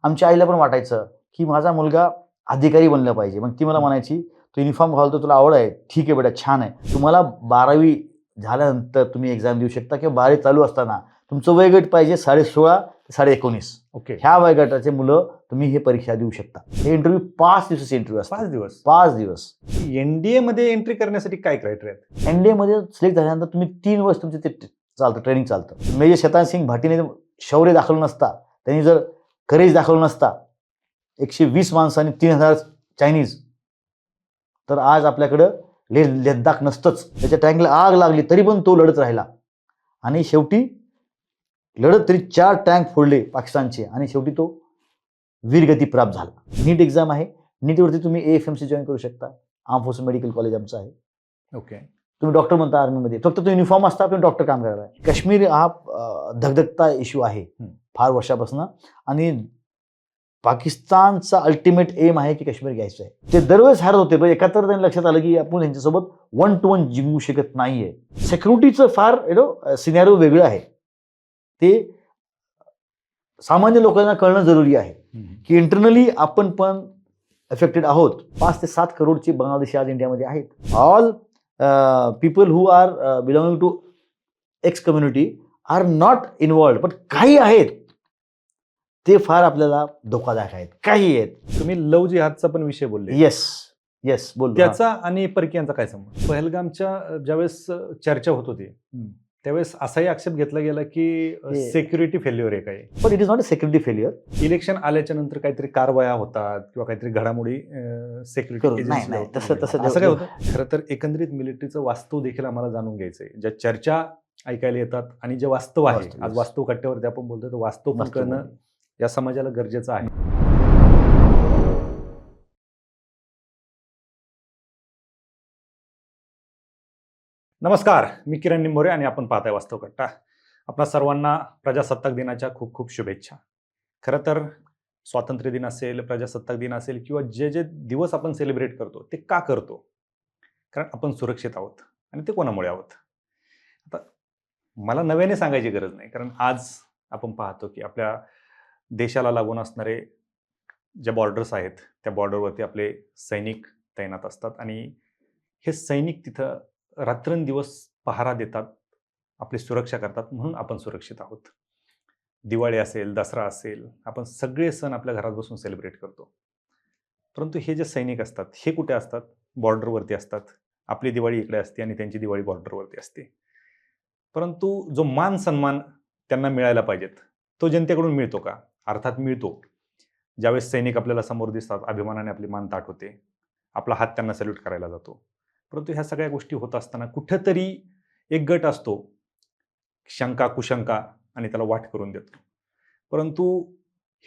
आमच्या आईला पण वाटायचं की माझा मुलगा अधिकारी बनला पाहिजे. मग ती मला म्हणायची, "तू युनिफॉर्म घालतो, तुला आवड आहे? ठीक आहे बेटा, छान आहे. तुम्हाला 12वी झाल्यानंतर तुम्ही एक्झाम देऊ शकता किंवा 12वी चालू असताना तुमचं वयोगट पाहिजे 16.5 ते 19.5. ओके. ह्या वयोगटाचे मुलं तुम्ही ही परीक्षा देऊ शकता." हे इंटरव्ह्यू 5 दिवसाचे इंटरव्ह्यू असतात. 5 दिवस. 5 दिवस. एनडीए मध्ये एंट्री करण्यासाठी काय क्रायटेरिया आहेत? एनडीए मध्ये सिलेक्ट झाल्यानंतर तुम्ही 3 वर्ष तुमचे ते चालतं, ट्रेनिंग चालतं. मेजर शैतान सिंग भाटीने शौर्य दाखवलं नसता, त्यांनी जर करेज दाखवलं नसता, 120 माणसांनी 3000 चायनीज, तर आज आपल्याकडं लद्दाख नसतंच. त्याच्या टँकला आग लागली तरी पण तो लढत राहिला आणि शेवटी लढत तरी 4 टँक फोडले पाकिस्तानचे आणि शेवटी तो वीरगती प्राप्त झाला. नीट एक्झाम आहे. नीटवरती तुम्ही AFMC जॉईन करू शकता. आर्म फोर्स मेडिकल कॉलेज आमचं आहे. ओके. तुम्ही डॉक्टर म्हणता आर्मीमध्ये, फक्त तो युनिफॉर्म असता आपण डॉक्टर काम करायला. काश्मीर हा धगधगता इश्यू आहे फार वर्षापासून आणि पाकिस्तानचा अल्टिमेट एम आहे की काश्मीर घ्यायचं आहे. ते दरवेळेस हारत होते, पण एकाहत्तर त्यांनी लक्षात आलं की आपण यांच्यासोबत 1 to 1 जिंकू शकत नाहीये. सिक्युरिटीचं फार सिनॅरिओ वेगळं आहे. ते सामान्य लोकांना कळणं जरुरी आहे की इंटरनली आपण पण अफेक्टेड आहोत. 5 ते 7 करोडची बांगलादेशी आज इंडियामध्ये आहेत. All people who are belonging to X community are not involved, पण काही आहेत ते फार आपल्याला धोकादायक आहेत. काही आहेत. तुम्ही लव जिहादचा पण विषय बोलले. येस बोल. त्याचा आणि परकीयांचा काय संबंध? पहलगामच्या ज्यावेळेस चर्चा होत होती त्यावेळेस असाही आक्षेप घेतला गेला की सिक्युरिटी फेल्युअर आहे काही. पण it is not a security failure. Election आल्याच्या नंतर काहीतरी कारवाया होतात किंवा काहीतरी घडामोडी सिक्युरिटी नाही तसं असं काय होतं. खरं तर एकंदरीत मिलिटरीचं वास्तव देखील आम्हाला जाणून घ्यायचंय. ज्या चर्चा ऐकायला येतात आणि जे वास्तव आहे, आज वास्तव कट्ट्यावरती आपण बोलतोय, तर वास्तव पण कळणं या समाजाला गरजेचं आहे. नमस्कार, मी किरण निंभोरे आणि आपण पाहताय वास्तव कट्टा. आपणा सर्वांना प्रजासत्ताक दिनाच्या खूप खूप शुभेच्छा. खरं तर स्वातंत्र्य दिन असेल, प्रजासत्ताक दिन असेल किंवा जे जे दिवस आपण सेलिब्रेट करतो ते का करतो? कारण आपण सुरक्षित आहोत आणि ते कोणामुळे आहोत? आता मला नव्याने सांगायची गरज नाही, कारण आज आपण पाहतो की आपल्या देशाला लागून असणारे ज्या बॉर्डर्स आहेत त्या बॉर्डरवरती आपले सैनिक तैनात असतात आणि हे सैनिक तिथं रात्रंदिवस पहारा देतात, आपली सुरक्षा करतात, म्हणून आपण सुरक्षित आहोत. दिवाळी असेल, दसरा असेल, आपण सगळे सण आपल्या घरात बसून सेलिब्रेट करतो. परंतु हे जे सैनिक असतात हे कुठे असतात? बॉर्डरवरती असतात. आपली दिवाळी इकडे असते आणि त्यांची दिवाळी बॉर्डरवरती असते. परंतु जो मान सन्मान त्यांना मिळायला पाहिजेत तो जनतेकडून मिळतो का? अर्थात मिळतो. ज्यावेळेस सैनिक आपल्याला समोर दिसतात, अभिमानाने आपली मान ताठ होते, आपला हात त्यांना सॅल्यूट करायला जातो. परंतु ह्या सगळ्या गोष्टी होत असताना कुठेतरी एक गट असतो शंका कुशंका आणि त्याला वाट करून देतो. परंतु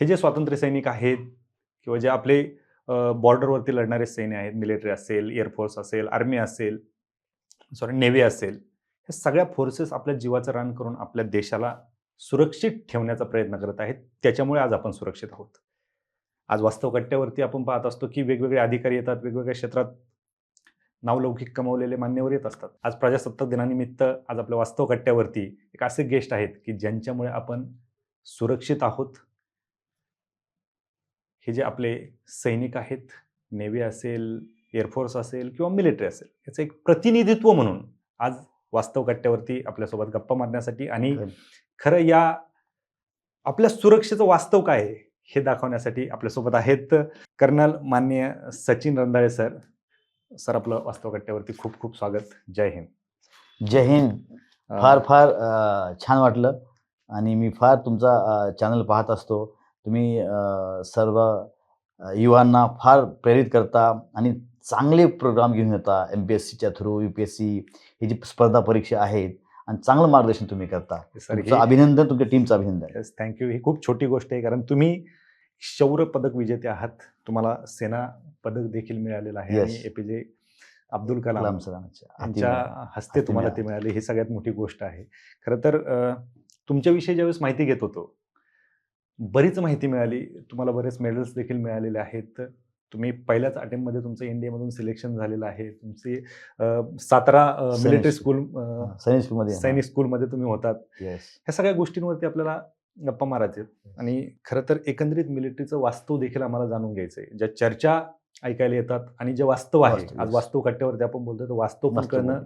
हे जे स्वातंत्र्य सैनिक आहेत किंवा जे आपले बॉर्डरवरती लढणारे सैन्य आहेत, मिलिटरी असेल, एअरफोर्स असेल, आर्मी असेल, नेव्ही असेल, हे सगळ्या फोर्सेस आपल्या जीवाचं रान करून आपल्या देशाला सुरक्षित ठेवण्याचा प्रयत्न करत आहेत. त्याच्यामुळे आज आपण सुरक्षित आहोत. आज वास्तव कट्ट्यावरती आपण पाहत असतो की वेगवेगळे अधिकारी येतात, वेगवेगळ्या क्षेत्रात नावलौकिक कमावलेले मान्यवर येत असतात. आज प्रजासत्ताक दिनानिमित्त आज आपल्या वास्तव कट्ट्यावरती एक असे गेस्ट आहेत की ज्यांच्यामुळे आपण सुरक्षित आहोत. हे जे आपले सैनिक आहेत, नेव्ही असेल, एअरफोर्स असेल किंवा मिलिटरी असेल, याचं एक प्रतिनिधित्व म्हणून आज वास्तव कट्ट्यावरती आपल्यासोबत गप्पा मारण्यासाठी आणि खरं या आपल्या सुरक्षेचं वास्तव काय आहे हे दाखवण्यासाठी आपल्यासोबत आहेत कर्नल माननीय सचिन रंधाळे सर. सर, आपलं वास्तव कट्ट्यावरती खूप खूप स्वागत. जय हिंद. जय हिंद. फार फार छान वाटलं आणि मी फार तुमचा चॅनल पाहत असतो. तुम्ही सर्व युवांना फार प्रेरित करता आणि चांगले प्रोग्राम घेऊन येता. MPSCच्या थ्रू, UPSC ही जी स्पर्धा परीक्षा आहेत आणि चांगलं मार्गदर्शन तुम्ही करता. तुमचं अभिनंदन, तुमच्या टीमचं अभिनंदन. थँक्यू. ही खूप छोटी गोष्ट आहे, कारण तुम्ही शौर्य पदक विजेते आहात. तुम्हाला सेना पदक देखील मिळालेलं आहे आणि APJ अब्दुल कलाम यांच्या हस्ते तुम्हाला ते मिळाले. ही सगळ्यात मोठी गोष्ट आहे. खरं तर तुमच्याविषयी ज्यावेळेस माहिती घेत होतो, बरीच माहिती मिळाली. तुम्हाला बरेच मेडल्स देखील मिळालेले आहेत. तुम्ही पहिल्याच अटेम्प्टमध्ये तुमचं इंडियामधून सिलेक्शन झालेलं आहे. तुमची 17 मिलिटरी स्कूल, सैनिक स्कूलमध्ये तुम्ही होतात. ह्या सगळ्या गोष्टींवरती आपल्याला गप्पा मारायचे आणि खरं तर एकंदरीत मिलिटरीचं वास्तव देखील आम्हाला जाणून घ्यायचंय. ज्या चर्चा ऐकायला येतात आणि जे वास्तव आहे, वास्तव, आज yes. वास्तव कट्ट्यावरती आपण बोलतोय, तर वास्तव पण वास्तव कळणं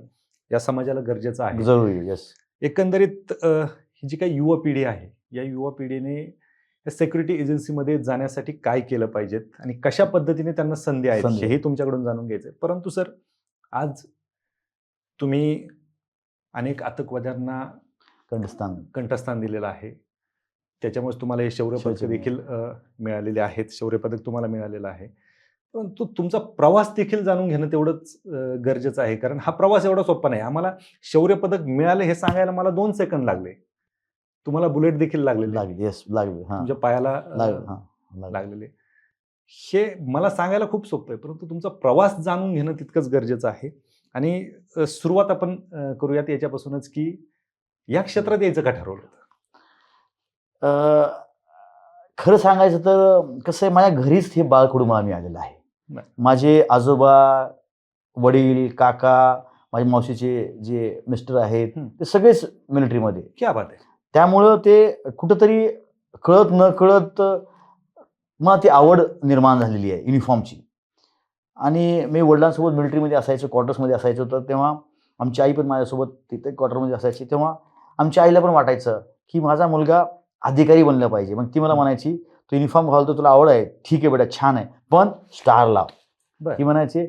या समाजाला गरजेचं आहे. जरुरी आहे. येस. एकंदरीत ही जी काही युवा पिढी आहे, या युवा पिढीने सिक्युरिटी एजन्सीमध्ये जाण्यासाठी काय केलं पाहिजेत आणि कशा पद्धतीने त्यांना संधी आहेत संधी. हेही तुमच्याकडून जाणून घ्यायचंय. परंतु सर, आज तुम्ही अनेक आतंकवाद्यांना कंठस्थान दिलेलं आहे. त्याच्यामुळे तुम्हाला हे शौर्य पदक शौर्य देखील मिळालेले आहेत. शौर्य पदक तुम्हाला मिळालेलं आहे. परंतु तुमचा प्रवास देखील जाणून घेणं तेवढंच गरजेचं आहे. कारण हा प्रवास एवढा सोपा नाही. आम्हाला शौर्य पदक मिळाले हे सांगायला मला 2 सेकंद लागले. तुम्हाला बुलेट देखील लागलेले, लागली. येस, लागली. हां. तुमच्या पायाला लागली. लागलेले. हे मला सांगायला खूप सोपं आहे, परंतु तुमचा प्रवास जाणून घेणं तितकंच गरजेचं आहे. आणि सुरुवात आपण करूयात याच्यापासूनच, की या क्षेत्रात यायचं का ठरवलं होतं? खरं सांगायचं तर कसं आहे, माझ्या घरीच हे बाळकडू मला मिळालेलं आहे. बरं. माझे आजोबा, वडील, काका, माझ्या मावशीचे जे मिस्टर आहेत ते सगळेच मिलिटरीमध्ये. क्या बात आहे. त्यामुळं ते कुठंतरी कळत न कळत मला ती आवड निर्माण झालेली आहे युनिफॉर्मची. आणि मी वडिलांसोबत मिलिटरीमध्ये असायचो, क्वार्टर्समध्ये असायचो, तर तेव्हा आमची आई पण माझ्यासोबत तिथे क्वार्टरमध्ये असायची. तेव्हा आमच्या आईला पण वाटायचं की माझा मुलगा अधिकारी बनला पाहिजे. मग ती मला म्हणायची, तू युनिफॉर्म घालतो, तुला आवड आहे, ठीक आहे बेटा, छान आहे, पण स्टार लाव. ती म्हणायचे,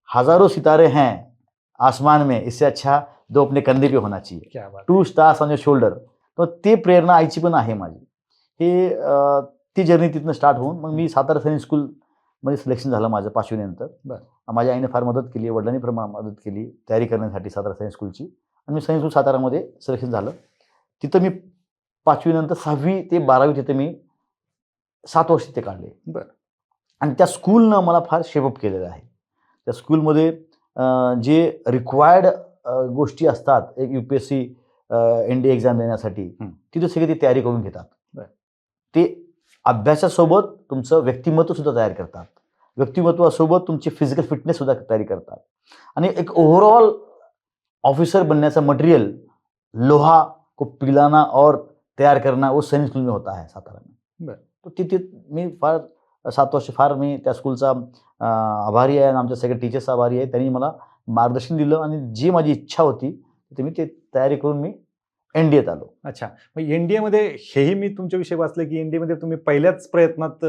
हजारो सितारे हैं आसमान में, इससे अच्छा दो अपने कंधे पे होना चाहिए, क्या बात. 2 स्टार्स ऑन योर शोल्डर. तर ते प्रेरणा आईची पण आहे माझी. हे ती जर्नी तिथनं स्टार्ट होऊन मग मी सातारा सैनिक स्कूलमध्ये सिलेक्शन झालं माझं 5वी नंतर. माझ्या आईने फार मदत केली, वडिलांनी फार मदत केली तयारी करण्यासाठी सातारा सैनिक स्कूलची. आणि मी सैनिक स्कूल सातारामध्ये सिलेक्शन झालं. तिथं मी 5वी नंतर 6वी ते 12वी तिथे मी 7 वर्ष ते काढले. आणि त्या स्कूलनं मला फार शेपअप केलेलं आहे. त्या स्कूलमध्ये जे रिक्वायर्ड गोष्टी असतात एक UPSC NDA एक्झाम देण्यासाठी, तिथे सगळी ती तयारी करून घेतात. ते अभ्यासासोबत तुमचं व्यक्तिमत्व सुद्धा तयार करतात. व्यक्तिमत्वासोबत तुमची फिजिकल फिटनेस सुद्धा तयारी करतात. आणि एक ओव्हरऑल ऑफिसर बनण्याचा मटेरियल लोहा को पिलाना और तयार करना वो सैनिक स्कूल में होता है सातारा में. तो तिथे मी फार 7 वर्ष फार मी त्या स्कूलचा आभारी आहे आणि आमच्या सगळ्या टीचर्सचा आभारी आहे. त्यांनी मला मार्गदर्शन दिलं आणि जी माझी इच्छा होती ते मी ते तयारी करून मी NDAत आलो. अच्छा, मग NDA मध्ये हेही मी तुमच्याविषयी वाचलं की NDA मध्ये तुम्ही पहिल्याच प्रयत्नात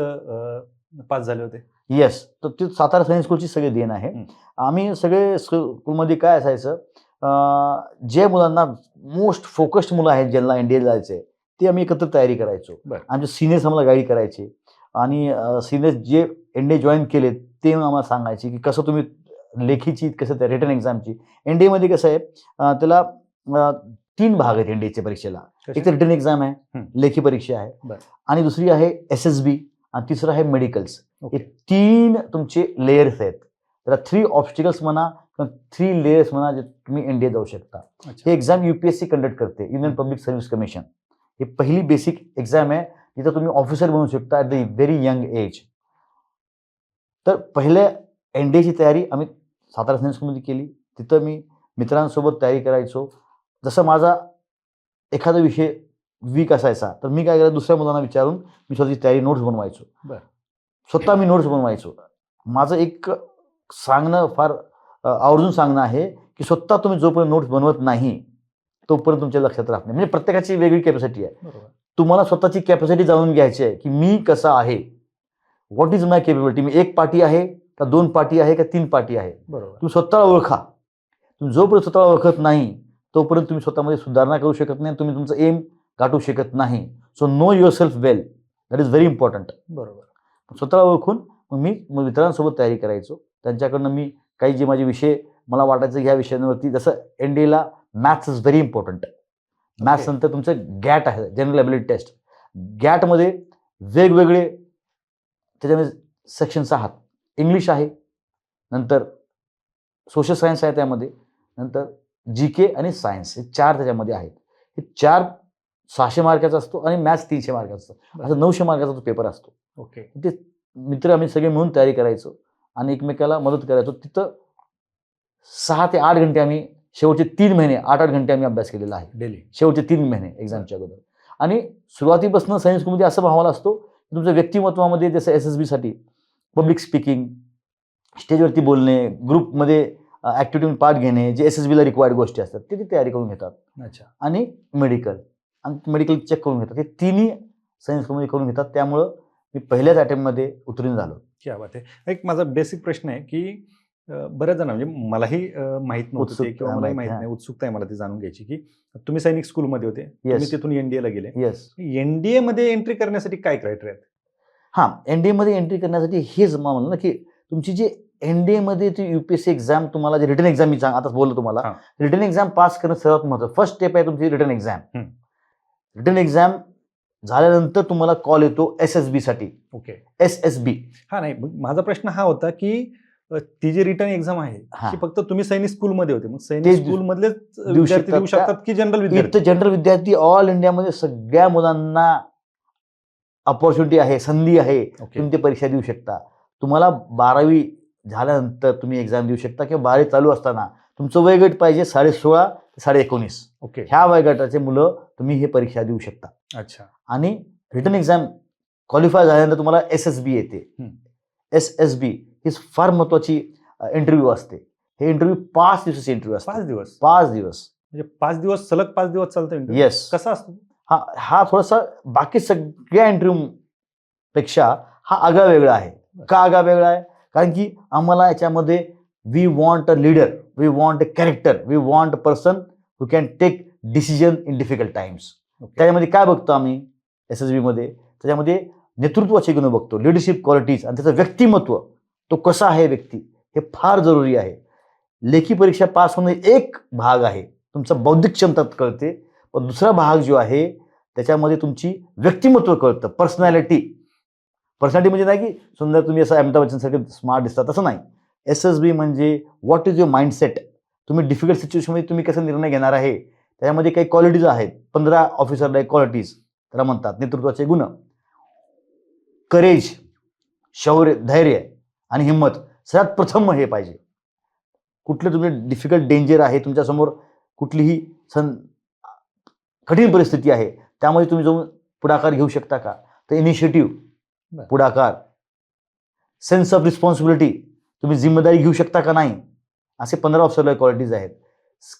पास झाले होते. येस, तर ते सातारा सैनिक स्कूलची सगळी देण आहे. आम्ही सगळे स्कूलमध्ये काय असायचं, जे मुलांना मोस्ट फोकस्ड मुलं आहेत ज्यांना NDA जायचे ते आम्ही एकत्र तयारी करायचो. आमचे सिनियर्स आम्हाला गाईड करायचे आणि सिनियर्स जे NDA जॉईन केले ते आम्हाला सांगायचे की कसं तुम्ही लेखीची, कसं त्या रिटन एक्झामची. NDA मध्ये कसं आहे, त्याला 3 भाग आहेत NDAच्या परीक्षेला. एक तर रिटन एक्झाम आहे, लेखी परीक्षा आहे, आणि दुसरी आहे SSB, आणि तिसरं आहे मेडिकल्स. हे 3 तुमचे लेयर्स आहेत. त्याला 3 ऑब्स्टिकल्स म्हणा किंवा 3 लेयर्स म्हणा, जे तुम्ही NDA जाऊ शकता. हे एक्झाम UPSC कंडक्ट करते, युनियन पब्लिक सर्व्हिस कमिशन. ही पहिली बेसिक एक्झाम आहे, तिथं तुम्ही ऑफिसर बनू शकता at the very young age. तर पहिल्या NDAची तयारी आम्ही सातारा सैनिक स्कूलमध्ये केली. तिथं मी मित्रांसोबत तयारी करायचो. जसं माझा एखादा विषय वीक असायचा तर मी काय करायचं, दुसऱ्या मुलांना विचारून मी स्वतःची तयारी नोट्स बनवायचो. स्वतः मी नोट्स बनवायचो. माझं एक सांगणं फार आवर्जून सांगणं आहे की स्वतः तुम्ही जोपर्यंत नोट्स बनवत नाही तोपर्यंत तुमच्या लक्षात राहत नाही. म्हणजे प्रत्येकाची वेगळी कॅपॅसिटी आहे. तुम्हाला स्वतःची कॅपॅसिटी जाणून घ्यायची आहे की मी कसा आहे, व्हॉट इज माय केपेबिलिटी. मी 1 पाटी आहे का 2 पाटी आहे का 3 पाटी आहे. तुम्ही स्वतःला ओळखा. तुम्ही जोपर्यंत स्वतःला ओळखत नाही तोपर्यंत तुम्ही स्वतःमध्ये सुधारणा करू शकत नाही, तुम्ही तुमचं एम गाठू शकत नाही. So know yourself well, that is very important. स्वतःला ओळखून मग मी मित्रांसोबत तयारी करायचो. त्यांच्याकडनं मी काही जे माझे विषय मला वाटायचं ह्या विषयांवरती, जसं NDAला maths is very important. Maths नंतर तुमचं गॅट आहे, जनरल ॲबिलिटी टेस्ट. गॅटमध्ये वेगवेगळे त्याच्यामध्ये सेक्शन्स आहात. इंग्लिश आहे, नंतर सोशल सायन्स आहे, त्यामध्ये नंतर GK आणि सायन्स, हे 4 त्याच्यामध्ये आहेत. हे 4 600 मार्काचा असतो आणि मॅथ्स 300 मार्काचा असतो. असं 900 मार्काचा तो पेपर असतो. ते मित्र आम्ही सगळे मिळून तयारी करायचो आणि एकमेकाला मदत करायचो. तिथं 6 ते 8 घंटे आम्ही शेवटचे 3 महिने 8-8 घंटे आम्ही अभ्यास केलेला आहे डेली, शेवटचे 3 महिने एक्झामच्या अगोदर. आणि सुरुवातीपासून सायन्स स्कूलमध्ये असं भावाला असतो की तुमच्या व्यक्तिमत्वामध्ये जसं SSB साठी पब्लिक स्पीकिंग, स्टेजवरती बोलणे, ग्रुपमध्ये ऍक्टिव्हिटी पार्ट घेणे, जे SSB ला रिक्वायर्ड गोष्टी असतात ते तयारी करून घेतात. अच्छा. आणि मेडिकल चेक करून घेतात. हे तिन्ही सायन्स स्कूलमध्ये करून घेतात. त्यामुळं मी पहिल्याच अटेम्प्टमध्ये उत्तीर्ण झालो. क्या बात आहे. एक माझा बेसिक प्रश्न आहे की बऱ्याच जण म्हणजे मलाही माहित नव्हतं ते, किंवा मलाही माहित नाही, उत्सुकता आहे मला ती जाणून घ्यायची की तुम्ही सैनिक स्कूलमध्ये होते, तुम्ही तिथून NDA ला गेले. येस. NDA मध्ये एंट्री करण्यासाठी काय क्रायटेरिया आहेत? हां, NDA मध्ये एंट्री करण्यासाठी हेच म्हणलं ना की तुमची जी NDA मध्ये ती UPSC एक्झाम, तुम्हाला जे रिटर्न एक्झाम मी आता बोललो तुम्हाला, रिटर्न एक्झाम पास करणं सर्वात महत्त्वाचं. फर्स्ट स्टेप आहे तुमची रिटर्न एक्झाम. रिटर्न एक्झाम झाल्यानंतर तुम्हाला कॉल येतो SSB साठी. ओके. SSB. हा नाही, माझा प्रश्न हा होता की ती जी रिटर्न एक्झाम आहे ती फक्त तुम्ही सैनिक स्कूलमध्ये होते, मग सैनिक स्कूल मधलेच विद्यार्थी देऊ शकतात की जनरल विद्यार्थी? जनरल विद्यार्थी ऑल इंडियामध्ये सगळ्या मुलांना अपॉर्च्युनिटी आहे, संधी आहे. तुम्ही ती परीक्षा देऊ शकता. तुम्हाला 12वी झाल्यानंतर तुम्ही एक्झाम देऊ शकता किंवा 12वी चालू असताना तुमचं वयोगट पाहिजे 16.5 ते 19.5. ओके. ह्या वयोगटाचे मुलं तुम्ही ही परीक्षा देऊ शकता. अच्छा. आणि रिटर्न एक्झाम क्वालिफाय झाल्यानंतर तुम्हाला SSB येते. SSB ही फार महत्वाची इंटरव्ह्यू असते. हे इंटरव्ह्यू 5 दिवसाची इंटरव्ह्यू असते. 5 दिवस? 5 दिवस. म्हणजे 5 दिवस सलग 5 दिवस चालतं इंटरव्ह्यू? येस. कसा असतो? हा थोडासा बाकी सगळ्या इंटरव्ह्यू पेक्षा हा आगळा वेगळा आहे. का आगळा वेगळा आहे? कारण की आम्हाला याच्यामध्ये we want a leader, we want a character, we want a person who can take decision in difficult times. त्याच्यामध्ये काय बघतो आम्ही SSB मध्ये? त्याच्यामध्ये नेतृत्वाचे गुण बघतो, लिडरशिप क्वालिटीज, आणि त्याचं व्यक्तिमत्व, तो कसा आहे व्यक्ती, हे फार जरुरी आहे. लेखी परीक्षा पास होणे एक भाग आहे, तुमचा बौद्धिक क्षमता कळते, पण दुसरा भाग जो आहे त्याच्यामध्ये तुमची व्यक्तिमत्व कळतं, पर्सनॅलिटी. म्हणजे नाही की सुंदर तुम्ही असं अमिताभ बच्चन सारखे स्मार्ट दिसतात, तसं नाही. SSB म्हणजे व्हॉट इज युअर माइंडसेट, तुम्ही डिफिकल्ट सिच्युएशनमध्ये तुम्ही कसा निर्णय घेणार आहे. त्याच्यामध्ये काही क्वालिटीज आहेत, 15 ऑफिसरला क्वालिटीज त्याला म्हणतात, नेतृत्वाचे गुण. करेज, शौर्य, धैर्य आणि हिंमत सर्वात प्रथम हे पाहिजे. कुठले तुम्ही डिफिकल्ट डेंजर आहे तुमच्यासमोर, कुठलीही कठीण परिस्थिती आहे, त्यामध्ये तुम्ही जाऊन पुढाकार घेऊ शकता का? तर इनिशिएटिव्ह, पुढाकार, सेन्स ऑफ रिस्पॉन्सिबिलिटी, तुम्ही जिम्मेदारी घेऊ शकता का नाही, असे 15 ऑफिसरला क्वालिटीज आहेत.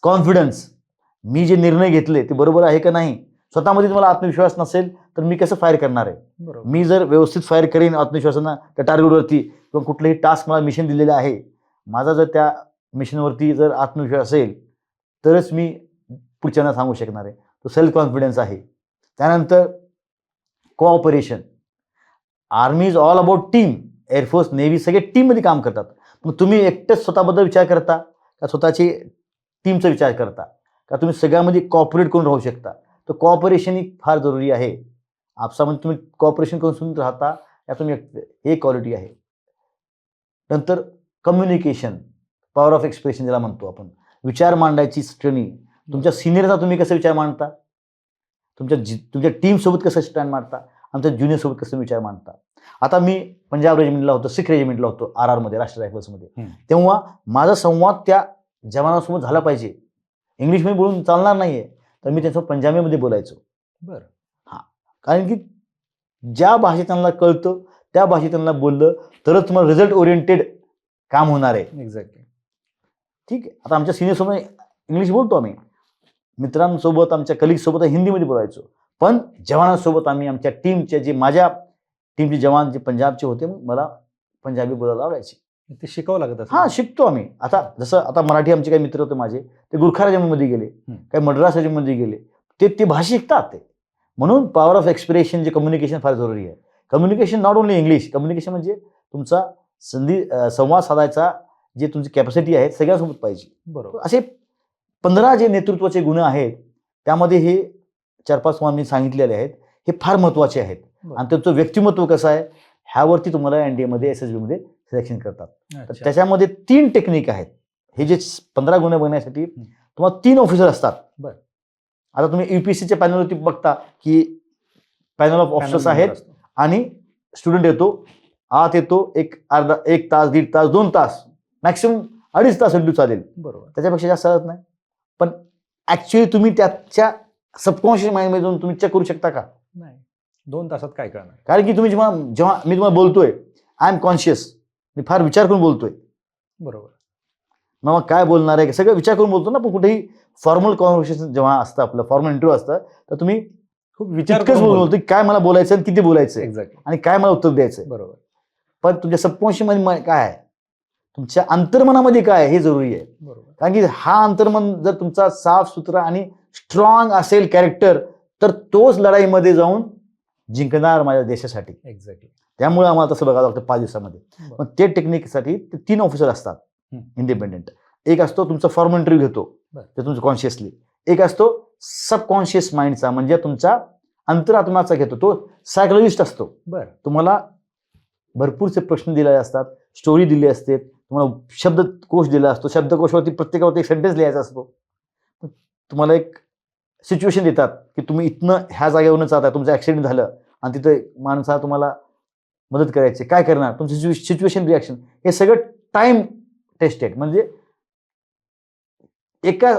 कॉन्फिडन्स, मी जे निर्णय घेतले ते बरोबर आहे का नाही. स्वतःमध्ये तुम्हाला आत्मविश्वास नसेल तर मी कसं फायर करणार आहे. मी जर व्यवस्थित फायर करेन आत्मविश्वासानं त्या टार्गेटवरती, किंवा कुठलंही टास्क मला मिशन दिलेलं आहे, माझा जर त्या मिशनवरती जर आत्मविश्वास असेल तरच मी पुढच्यांना सांगू शकणार आहे. तो सेल्फ कॉन्फिडन्स आहे. त्यानंतर cooperation. Army is all about team. Air force, navy सगळे टीममध्ये काम करतात. मग तुम्ही एकटेच स्वतःबद्दल विचार करता का स्वतःची टीमचा विचार करता, का तुम्ही सगळ्यामध्ये कॉपरेट करून राहू शकता. तर कॉपरेशन ही फार जरुरी आहे. आपसामध्ये तुम्ही कॉपरेशन करून राहता, या तुम्ही हे क्वालिटी आहे. नंतर कम्युनिकेशन, पॉवर ऑफ एक्सप्रेशन ज्याला म्हणतो आपण, विचार मांडायची श्रेणी. तुमच्या सिनियरचा तुम्ही कसं विचार मांडता, तुमच्या टीमसोबत कसं स्टँड मांडता, आमच्या ज्युनियरसोबत कसं विचार मांडता. आता मी पंजाब रेजिमेंटला होतो, सिख रेजिमेंटला होतो, RR मध्ये, राष्ट्रीय रायफल्समध्ये. तेव्हा माझा संवाद त्या जवानांसोबत झाला पाहिजे. इंग्लिशमध्ये बोलून चालणार नाहीये, तर मी त्यांच्यासोबत पंजाबीमध्ये बोलायचो. बरं. कारण की ज्या भाषेत त्यांना कळतं त्या भाषेत त्यांना बोललं तरच तुम्हाला रिझल्ट ओरिएंटेड काम होणार आहे. एक्झॅक्टली. ठीक आहे. आता आमच्या सिनियरसोबत इंग्लिश बोलतो आम्ही, मित्रांसोबत, आमच्या कलिगसोबत हिंदीमध्ये बोलायचो, पण जवानांसोबत आम्ही आमच्या टीमचे, जे माझ्या टीमचे जवान जे पंजाबचे होते, मला पंजाबी बोलायला आवडायचे. ते शिकावं लागत असेल. हां, शिकतो आम्ही. आता जसं आता मराठी आमचे काही मित्र होते माझे, ते गुरखा रेजिमेंटमध्ये गेले, काही मद्रास रेजिमेंटमध्ये गेले, ते भाषा शिकतात ते. म्हणून पॉवर ऑफ एक्सप्रेशन, जे कम्युनिकेशन फार जरुरी आहे. Communication not only English, communication म्हणजे तुमचा संवाद साधायचा जे तुमची कॅपॅसिटी आहे सगळ्यांसोबत पाहिजे. बरोबर. असे 15 जे नेतृत्वाचे गुण आहेत, त्यामध्ये हे 4-5 तुम्हाला मी सांगितलेले आहेत, हे फार महत्वाचे आहेत. आणि त्यांचं व्यक्तिमत्व कसं आहे ह्यावरती तुम्हाला NDA मध्ये, SSB मध्ये सिलेक्शन करतात. तर त्याच्यामध्ये 3 टेक्निक आहेत. हे जे 15 गुण बघण्यासाठी तुम्हाला 3 ऑफिसर असतात. आता तुम्ही UPSCच्या पॅनलवरती बघता की पॅनल ऑफ ऑफिसर्स आहेत, आणि स्टुडंट येतो, आत येतो, एक तास, 1.5 तास, 2 तास, मॅक्सिमम 2.5 तास इंटरव्ह्यू चालेल. बरोबर. त्याच्यापेक्षा जास्त चालत नाही. पण ऍक्च्युअली तुम्ही त्याच्या सबकॉन्शियस माइंडमध्ये जाऊन तुम्ही चेक करू शकता का? नाही, 2 तासात काय करणार? कारण की तुम्ही जेव्हा जेव्हा मी तुम्हाला बोलतोय, आय एम कॉन्शियस, मी फार विचार करून बोलतोय. बरोबर. मग काय बोलणार आहे सगळं विचार करून बोलतो ना. पण कुठेही फॉर्मल कॉन्व्हर्सेशन जेव्हा असतं, आपलं फॉर्मल इंटरव्ह्यू असतं, तर तुम्ही खूप विचार इतकंच करून बोलतो की काय मला बोलायचं आणि किती बोलायचं एक्झॅक्टली. आणि काय मला उत्तर द्यायचंय. बरोबर. पण तुमच्या सबकॉन्शियस मध्ये काय आहे, तुमच्या अंतर्मनामध्ये काय आहे हे जरुरी आहे. बरोबर. कारण की हा अंतर्मन जर तुमचा साफ सुथरा आणि स्ट्रॉंग असेल कॅरेक्टर, तर तोच लढाईमध्ये जाऊन जिंकणार माझ्या देशासाठी. एक्झॅक्टली. त्यामुळे आम्हाला तसं बघावं लागतं 5 दिवसामध्ये. बरोबर. पण ते टेक्निकसाठी 3 ऑफिसर असतात इंडिपेंडेंट. एक असतो तुमचा फॉर्मल इंटरव्ह्यू घेतो, बरं. ते तुमचं कॉन्शियसली. एक असतो सबकॉन्शियस माइंडचा, म्हणजे तुमचा अंतरात्माचा घेतो, तो सायकोलॉजिस्ट असतो. बरं. तुम्हाला भरपूरसे प्रश्न दिलेले असतात, स्टोरी दिली असते, तुम्हाला शब्दकोश दिला असतो, शब्दकोशावरती प्रत्येकावरती एक सेंटेन्स लिहायचा असतो. तुम्हाला एक सिच्युएशन देतात की तुम्ही इथनं ह्या जागेवरून जाताय, तुमचं ऍक्सिडेंट झालं आणि तिथं माणसा तुम्हाला मदत करायची, काय करणार, तुमचं सिच्युएशन रिॲक्शन, हे सगळं टाइम टेस्टेड. म्हणजे एका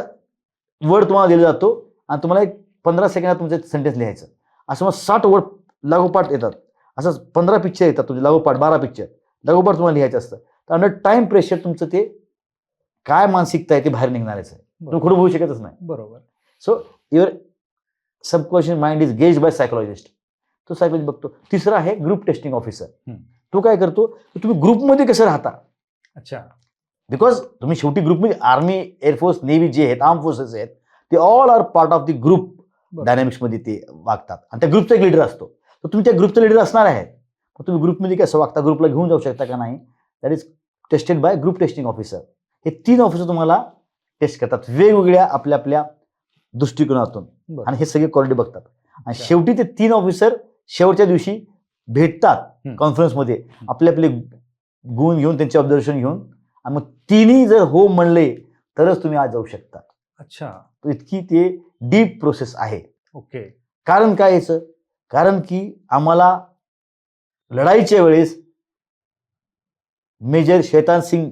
वर्ड तुम्हाला दिला जातो आणि तुम्हाला एक 15 सेकंदात तुमचं सेंटेन्स लिहायचं. असं मग 60 वर्ड लागोपाठ येतात, असं 15 पिक्चर येतात तुझे लागोपाठ, 12 पिक्चर लागोपाठ तुम्हाला लिहायचं असतं. तर अंडर टाइम प्रेशर तुमचं ते काय मानसिकता आहे ते बाहेर निघणारच आहे, तुम्ही खोटं बोलू शकतच नाही. बरोबर. So your subconscious mind is gauged by psychologist. तो सायकोलॉजी बघतो. तिसरा आहे ग्रुप टेस्टिंग ऑफिसर. तो काय करतो, तुम्ही ग्रुपमध्ये कसं राहता. अच्छा. बिकॉज तुम्ही शेवटी ग्रुपमध्ये आर्मी, एअरफोर्स, नेव्ही जे आहेत, आर्म फोर्सेस आहेत, ते all are part of the group डायनॅमिक्समध्ये ते वागतात आणि त्या ग्रुपचा एक लीडर असतो. तर तुम्ही त्या ग्रुपचा लीडर असणार आहे. मग तुम्ही ग्रुपमध्ये कसं वागता, ग्रुपला घेऊन जाऊ शकता का नाही, that is tested by group testing officer. हे 3 ऑफिसर तुम्हाला टेस्ट करतात वेगवेगळ्या आपल्या आपल्या दृष्टिकोनातून, आणि हे सगळे क्वालिटी बघतात. आणि शेवटी ते 3 ऑफिसर शेवटच्या दिवशी भेटतात कॉन्फरन्समध्ये, आपले आपले गुण घेऊन, त्यांचे ऑब्झर्वेशन घेऊन, आणि मग तिन्ही जर हो म्हणले तरच तुम्ही आज जाऊ शकता. अच्छा. इतकी ते डीप प्रोसेस आहे. ओके. कारण काय याचं, कारण की आम्हाला लढाईच्या वेळेस मेजर शैतान सिंग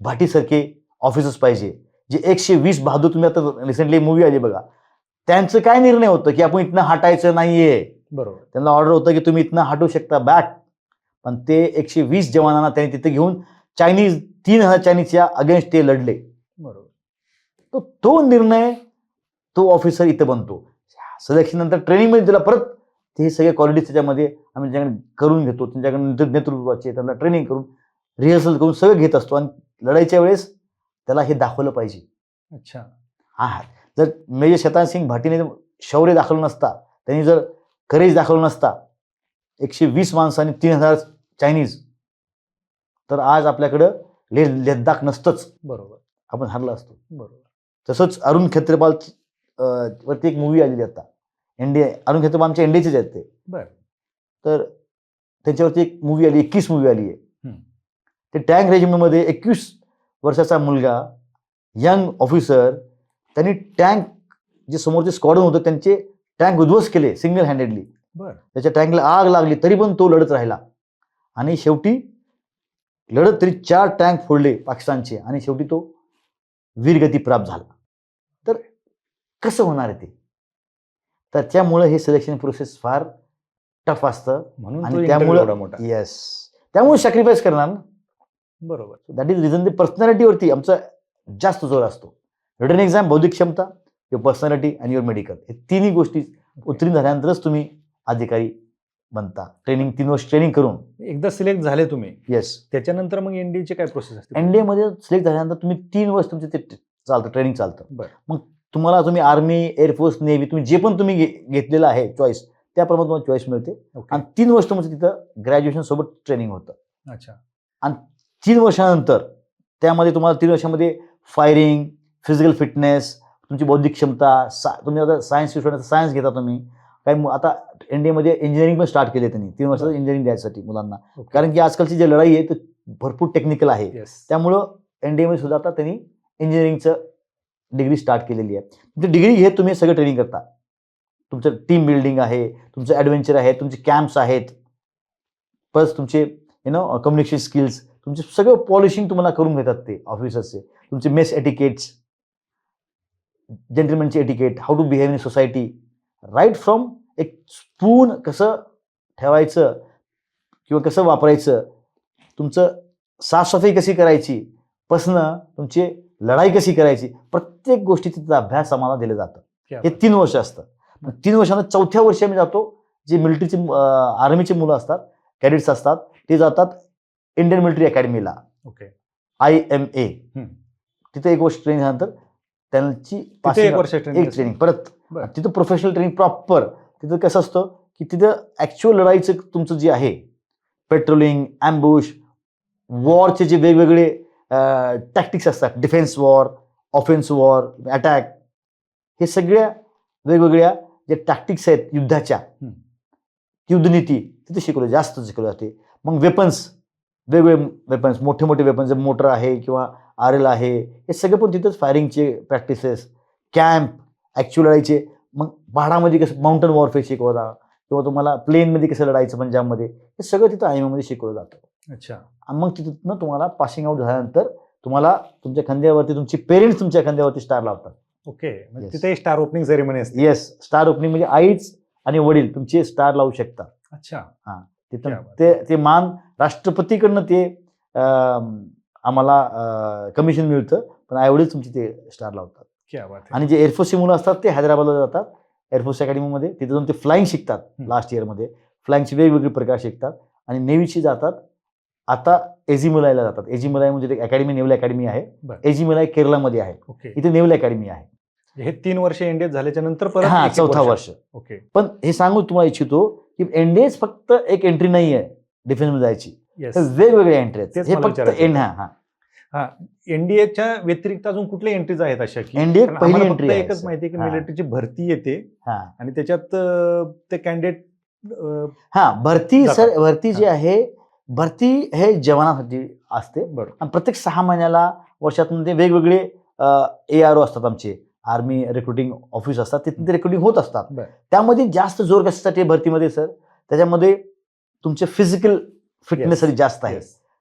भाटीसारखे ऑफिसर्स पाहिजे, जे 120 बहादूर. तुम्ही आता रिसेंटली मूवी आली बघा, त्यांचं काय निर्णय होतं की आपण इथनं हटायचं नाहीये. बरोबर. त्यांना ऑर्डर होतं की तुम्ही इथनं हटू शकता बॅक, पण ते 120 जवानांना त्यांनी तिथे घेऊन 3,000 चायनीजच्या अगेन्स्ट ते लढले. बरोबर. तो निर्णय तो ऑफिसर इथं बनतो. सिलेक्शन नंतर ट्रेनिंगमध्ये त्याला परत ते सगळे क्वालिटीज त्याच्यामध्ये आम्ही त्यांच्याकडे करून घेतो, त्यांच्याकडे नेतृत्वाचे त्यांना ट्रेनिंग करून, रिहर्सल करून सगळं घेत असतो. आणि लढाईच्या वेळेस त्याला हे दाखवलं पाहिजे. अच्छा. हा, जर मेजर शैतान सिंग भाटीने शौर्य दाखवलं नसता, त्यांनी जर करेज दाखवलं नसता, 120 माणसांनी 3,000 चायनीज, तर आज आपल्याकडं लद्दाख नसतंच. बरोबर. आपण हरलो असतो. बरोबर. तसंच अरुण खेत्रपाल वरती एक मूवी आलेली आता, इंडिया. अरुण खेत्रपाल आमच्या इंडियाचेच आहेत ते. बरं. तर त्यांच्यावरती एक मूवी आली, 21 मूवी आली आहे. ते टँक रेजिमेंटमध्ये 21 वर्षाचा मुलगा, यंग ऑफिसर, त्यांनी टँक, जे समोरचे स्क्वॉडन होतं त्यांचे टँक उद्ध्वस्त केले सिंगल हँडेडली. बरं. त्याच्या टँकला आग लागली तरी पण तो लढत राहिला, आणि शेवटी लढत तरी 4 टँक फोडले पाकिस्तानचे, आणि शेवटी तो वीरगती प्राप्त झाला. तर कसं होणार आहे ते, तर त्यामुळे हे सिलेक्शन प्रोसेस फार टफ असतं, आणि त्यामुळे येस, त्यामुळे सॅक्रिफाईस करणार ना. बरोबर. That is reason. पर्सनॅलिटीवरती आमचा जास्त जोर असतो. रिटन एक्झाम, बौद्धिक क्षमता, युअर पर्सनॅलिटी आणि युअर मेडिकल, हे तिन्ही गोष्टी उत्तीर्ण झाल्यानंतरच तुम्ही अधिकारी बनता. ट्रेनिंग 3 वर्ष ट्रेनिंग करून एकदा सिलेक्ट झाले तुम्ही, येस, त्याच्यानंतर मग एनडीएची काय प्रोसेस असते? एनडीएमध्ये सिलेक्ट झाल्यानंतर तुम्ही 3 वर्ष तुमचे ते चालतं, ट्रेनिंग चालतं. बरं. मग तुम्हाला तुम्ही आर्मी, एअरफोर्स, नेव्ही, तुम्ही जे पण तुम्ही घेतलेलं आहे चॉईस, त्याप्रमाणे तुम्हाला चॉईस मिळते. आणि 3 वर्ष तुमचं तिथं ग्रॅज्युएशन सोबत ट्रेनिंग होतं. अच्छा. आणि 3 वर्षानंतर त्यामध्ये तुम्हाला 3 वर्षामध्ये फायरिंग, फिजिकल फिटनेस, तुमची बौद्धिक क्षमता, तुम्ही आता सायन्स स्टुडंट, सायन्स घेता तुम्ही, काही आता इंडियामध्ये इंजिनिअरिंग पण स्टार्ट केले त्यांनी 3 वर्षाचं इंजिनिअरिंग द्यायसाठी मुलांना. कारण की आजकालची जी लढाई आहे ती भरपूर टेक्निकल आहे. त्यामुळं एनडीएमध्ये सुद्धा आता त्यांनी इंजिनिअरिंगचं डिग्री स्टार्ट केलेली आहे. तुमची डिग्री घेत तुम्ही सगळं ट्रेनिंग करता. तुमचं टीम बिल्डिंग आहे, तुमचं ॲडव्हेंचर आहे, तुमचे कॅम्प्स आहेत, प्लस तुमचे कम्युनिकेशन स्किल्स, तुमचे सगळं पॉलिशिंग तुम्हाला करून घेतात ते ऑफिसर्सचे, तुमचे मेस एटिकेट्स. जेंटलमॅनचे etiquette, how to behave in society, right from एक स्पून कसं ठेवायचं किंवा कसं वापरायचं, तुमचं साफसफाई कशी करायची, पासनं तुमची लढाई कशी करायची, प्रत्येक गोष्टीचा अभ्यास आम्हाला दिला जातं. हे 3 वर्ष असतं. 3 वर्षांना 4थ्या वर्षी आम्ही जातो. जे मिलिटरीचे आर्मीचे मुलं असतात, कॅडेट्स असतात, ते जातात इंडियन मिलिटरी अकॅडमीला, ओके, IMA. तिथे 1 वर्ष ट्रेनिंग झाल्यानंतर त्यांची एक वर्ष ट्रेनिंग परत बरं. तिथं प्रोफेशनल ट्रेनिंग प्रॉपर. तिथं कसं असतं की तिथं ॲक्च्युअल लढाईचं तुमचं जे आहे, पेट्रोलिंग, ॲम्बुश, वॉरचे जे वेगवेगळे टॅक्टिक्स असतात, defence war, offence war, attack, हे सगळ्या वेगवेगळ्या जे टॅक्टिक्स आहेत युद्धाच्या, युद्धनीती तिथे जास्त शिकवले जाते. मग वेपन्स, वेगवेगळे वेपन्स, मोठे मोठे वेपन्स, मोटर आहे किंवा RL आहे, हे सगळे पण तिथंच फायरिंगचे प्रॅक्टिसेस, कॅम्प, ॲक्च्युअल लढाईचे. मग पहाडामध्ये कसं माउंटन वॉरफेअर शिकवता किंवा तुम्हाला प्लेनमध्ये कसं लढायचं पंजाबमध्ये, हे सगळं तिथं IMA मध्ये शिकवलं जातं. अच्छा. आणि मग तिथून तुम्हाला पासिंग आउट झाल्यानंतर तुम्हाला तुमच्या खांद्यावरती तुमचे पेरेंट्स तुमच्या खांद्यावरती स्टार लावतात. Okay, Yes. तिथे स्टार ओपनिंग सेरेमनी असते. येस, स्टार ओपनिंग म्हणजे आईच आणि वडील तुमचे स्टार लावू शकतात. अच्छा. तिथं क्या बात. ते मान राष्ट्रपतीकडनं ते आम्हाला कमिशन मिळतं, पण आईवडील तुमचे ते स्टार लावतात. क्या बात आहे. आणि जे एअरफोर्सची मुलं असतात ते हैदराबादला जातात एअरफोर्स अकॅडमीमध्ये. तिथे जाऊन ते फ्लाईंग शिकतात. लास्ट इयरमध्ये फ्लाईंगचे वेगवेगळे प्रकार शिकतात. आणि नेव्हीची जातात. आता एजिमलायला जातात. एजिमलाई म्हणजे अकॅडमी, नेव्हल अकॅडमी आहे. बरं. एजिमलाई केरळमध्ये आहे. ओके, इथे नेव्हल अकॅडमी आहे. हे 3 वर्ष एनडीए झाल्याच्या नंतर परत हा, एक 4था वर्ष. ओके, पण हे सांगू तुम्हाला इच्छितो की एनडीएच फक्त एक एंट्री नाही आहे डिफेन्समध्ये जायची, येस. तर वेगवेगळे एंट्री आहेत. तेच हे मला फक्त विचारायचं हा एनडीएच्या व्यतिरिक्त अजून कुठल्या एंट्रीज आहेत अशा की NDA कारण पहिली आम्हाला entry फक्त आहे, एकच सर. माहिती आहे की हा. मिलिटरीची भरती येते हा आणि त्याच्यात ते कॅन्डिडेट हा भरती जातात. सर, भरती जी आहे, भरती हे जवानासाठी असते. बरोबर. आणि प्रत्येक 6 महिन्याला वर्षातून ते वेगवेगळे ARO असतात, आमचे आर्मी रिक्रुटिंग ऑफिस असतात, तिथे ते रिक्रुटिंग होत असतात. बरं. त्यामध्ये जास्त जोर कशासाठी आहे भरतीमध्ये सर, त्याच्यामध्ये तुमचे फिजिकल फिटनेससाठी जास्त आहे.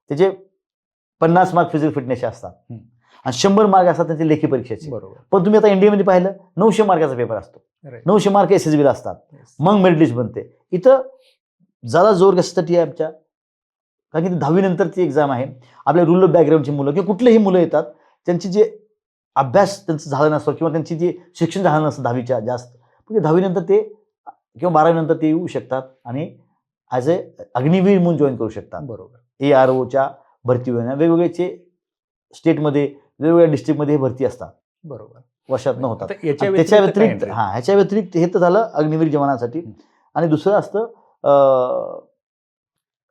त्याचे 50 मार्क फिजिकल फिटनेसचे असतात आणि 100 मार्क असतात त्यांची लेखी परीक्षेचे. बरोबर. पण तुम्ही आता इंडियामध्ये पाहिलं 900 मार्काचा पेपर असतो. Right. 900 मार्क SSBला असतात. Yes. मग मेरिट लिस्ट बनते. इथं जरा जोर कशासाठी आहे आमच्या, कारण की 10वी नंतरची एक्झाम आहे. आपल्या रुरल बॅकग्राऊंडची मुलं किंवा कुठलेही मुलं येतात, त्यांची जे अभ्यास त्यांचं झाला नसतो किंवा त्यांची जे शिक्षण झालं नसतं 10वीच्या जास्त, म्हणजे 10वी नंतर ते किंवा 12वी नंतर ते येऊ शकतात आणि ॲज ए अग्निवीर म्हणून जॉईन करू शकतात. बरोबर. AROच्या भरती होण्या वेगवेगळ्याचे स्टेटमध्ये, वेगवेगळ्या डिस्ट्रिक्टमध्ये हे भरती असतात. बरोबर. वर्षातनं होतात. आता याच्या त्याच्या व्यतिरिक्त काय व्यतिरिक्त entry? ह्याच्या व्यतिरिक्त हे तर झालं अग्निवीर जवानासाठी. आणि दुसरं असतं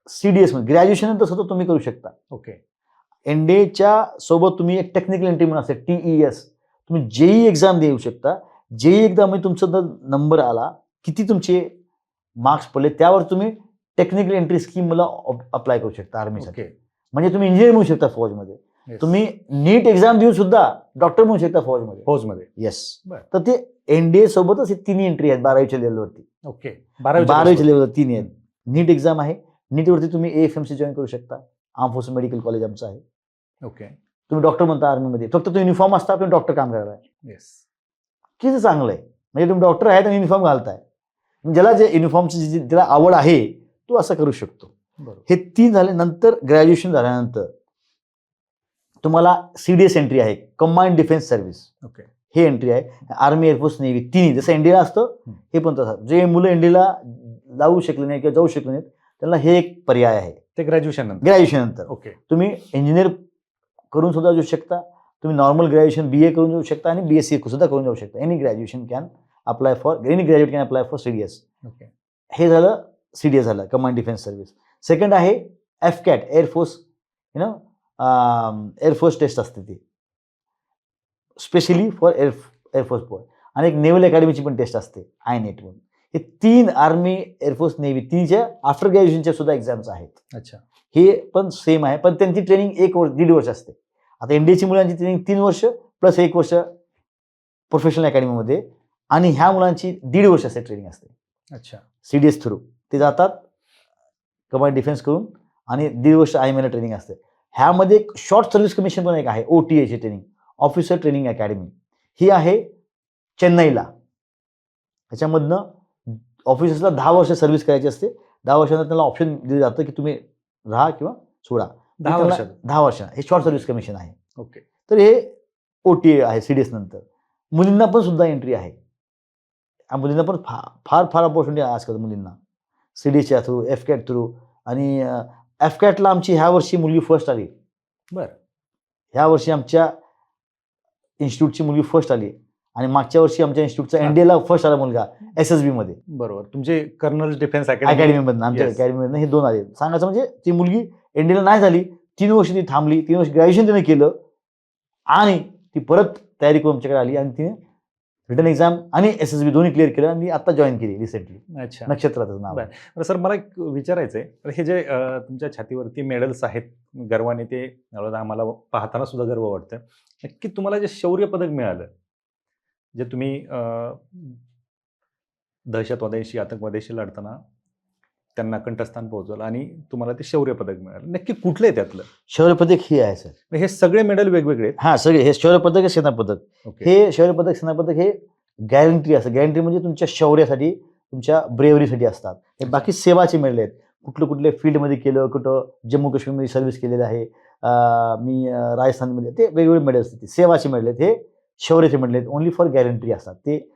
CDS मध्ये ग्रॅज्युएशन नंतर सुद्धा तुम्ही करू शकता. ओके, एनडीएच्या सोबत तुम्ही एक टेक्निकल एंट्री म्हणून असते TES, तुम्ही JEE एक्झाम देऊ शकता. JEE एक्झाममध्ये तुमचा जर नंबर आला, किती तुमचे मार्क्स पडले, त्यावर तुम्ही टेक्निकल एंट्री स्कीमला अप्लाय करू शकता आर्मीसाठी. ओके. म्हणजे तुम्ही इंजिनियर म्हणू शकता फौजमध्ये. Yes. तुम्ही नीट एक्झाम देऊन सुद्धा डॉक्टर म्हणू शकता फौजमध्ये. फौजमध्ये. येस. बरं. तर ते एनडीए सोबतच हे 3 एंट्री आहेत 12वीच्या लेवलवरती. ओके, 12वीच्या लेवलवर 3 आहेत. नीट एक्झाम आहे. नीटवरती तुम्ही AFMC जॉईन करू शकता. आर्म फोर्स मेडिकल कॉलेज आमचं आहे. ओके, तुम्ही डॉक्टर म्हणता आर्मीमध्ये, फक्त तो युनिफॉर्म असता, तुम्ही डॉक्टर काम करायला. येस. किती चांगलं आहे. म्हणजे तुम्ही डॉक्टर आहेत आणि युनिफॉर्म घालताय. ज्याला जे युनिफॉर्मची ज्याला आवड आहे तो असं करू शकतो. बरोबर. हे 3 झाले. नंतर ग्रॅज्युएशन झाल्यानंतर तुम्हाला CDS एंट्री आहे, कंबाईंड डिफेन्स सर्व्हिस. ओके, हे एंट्री आहे. आर्मी, एअरफोर्स, नेव्ही तिन्ही जसं इंडियाला असतं हे पण तसं. जे मुलं इंडियाला जाऊ शकले नाही किंवा जाऊ शकले नाहीत त्यांना हे एक पर्याय आहे. ते ग्रॅज्युएशन नंतर. ग्रॅज्युएशन नंतर ओके, तुम्ही इंजिनियर करून सुद्धा जाऊ शकता. तुम्ही नॉर्मल ग्रॅज्युएशन BA करून जाऊ शकता आणि BSc सुद्धा करून जाऊ शकता. Any graduation can apply for, any graduate can apply for CDS. Okay, हे झालं CDS झालं, कंबाईंड डिफेन्स सर्व्हिस. सेकंड आहे FCAT, एअरफोर्स एअरफोर्स टेस्ट असते ती स्पेशली फॉर एअरफोर्स बॉय. आणि एक नेव्हल अकॅडमीची पण टेस्ट असते INET म्हणून. हे 3 आर्मी, एअरफोर्स, नेव्ही तिन्हीच्या आफ्टर ग्रॅज्युएशनच्या सुद्धा एक्झाम्स आहेत. अच्छा, हे पण सेम आहे, पण त्यांची ट्रेनिंग 1-1.5 वर्ष असते. आता एनडीएची मुलांची ट्रेनिंग 3 वर्ष प्लस 1 वर्ष प्रोफेशनल अकॅडमीमध्ये, आणि ह्या मुलांची 1.5 वर्ष असते ट्रेनिंग असते. अच्छा, CDS थ्रू ते जातात कंबाईंड डिफेन्स करून, आणि 1.5 वर्ष IMA ट्रेनिंग असते. ह्यामध्ये एक शॉर्ट सर्व्हिस कमिशन पण एक आहे, OTA ची ट्रेनिंग, ऑफिसर ट्रेनिंग अकॅडमी. ही आहे चेन्नईला. त्याच्यामधनं ऑफिसर्सला 10 वर्ष सर्व्हिस करायची असते. 10 वर्षांना त्याला ऑप्शन दिलं जातं की तुम्ही राहा किंवा सोडा. 10 वर्षात. 10 वर्ष हे शॉर्ट सर्व्हिस कमिशन आहे. ओके. तर हे OTA आहे CDS नंतर. मुलींना पण सुद्धा एंट्री आहे. मुलींना पण फार फार अपॉर्च्युनिटी आहे आजकाल मुलींना CDSच्या थ्रू, FCAT थ्रू. आणि FCATला आमची ह्या वर्षी मुलगी फर्स्ट आली. बरं. ह्या वर्षी आमच्या इन्स्टिट्यूटची मुलगी फर्स्ट आली आणि मागच्या वर्षी आमच्या इन्स्टिट्यूटचा NDAला फर्स्ट आला मुलगा SSB मध्ये. बरोबर. तुमचे कर्नल डिफेन्स अकॅडमीमधनं आमच्या अकॅडमीमधनं हे 2 आले. सांगायचं म्हणजे ती मुलगी NDAला नाही झाली, 3 वर्ष ती थांबली, 3 वर्ष ग्रॅज्युएशन तिने केलं आणि ती परत तयारी करून आमच्याकडे आली आणि तिने रिटर्न एक्झाम आणि SSB दोन्ही क्लिअर केलं आणि आता जॉईन केली रिसेंटली. अच्छा. नक्षत्राचं नाव. बरं सर, मला एक विचारायचं आहे, तर हे जे तुमच्या छातीवरती मेडल्स आहेत, गर्वाने ते आम्हाला पाहताना सुद्धा गर्व वाटतं. नक्की तुम्हाला जे शौर्य पदक मिळालं, जे तुम्ही दहशतवाद्यांशी, आतंकवाद्यांशी लढताना त्यांना कंठस्थान पोहोचवलं आणि तुम्हाला ते शौर्य पदक मिळालं, नक्की कुठलं आहे त्यातलं? शौर्य पदक हे आहे सर. हे सगळे मेडल वेगवेगळे आहेत? हा, सगळे. हे शौर्य पदक, सेना पदक. ओके. हे शौर्य पदक, सेना पदक हे गॅरंटी असतं. गॅरंटी म्हणजे तुमच्या शौर्यासाठी, तुमच्या ब्रेव्हरीसाठी असतात. हे बाकी सेवाचे मेडल आहेत. कुठल्या फील्डमध्ये केलं, कुठं जम्मू काश्मीरमध्ये सर्व्हिस केलेलं आहे, मी राजस्थानमध्ये, ते वेगवेगळे मेडल असतात. ते सेवाचे मेडल आहेत. हे शौर्याचे मेडल आहेत. ओन्ली फॉर गॅरंटी असतात. ते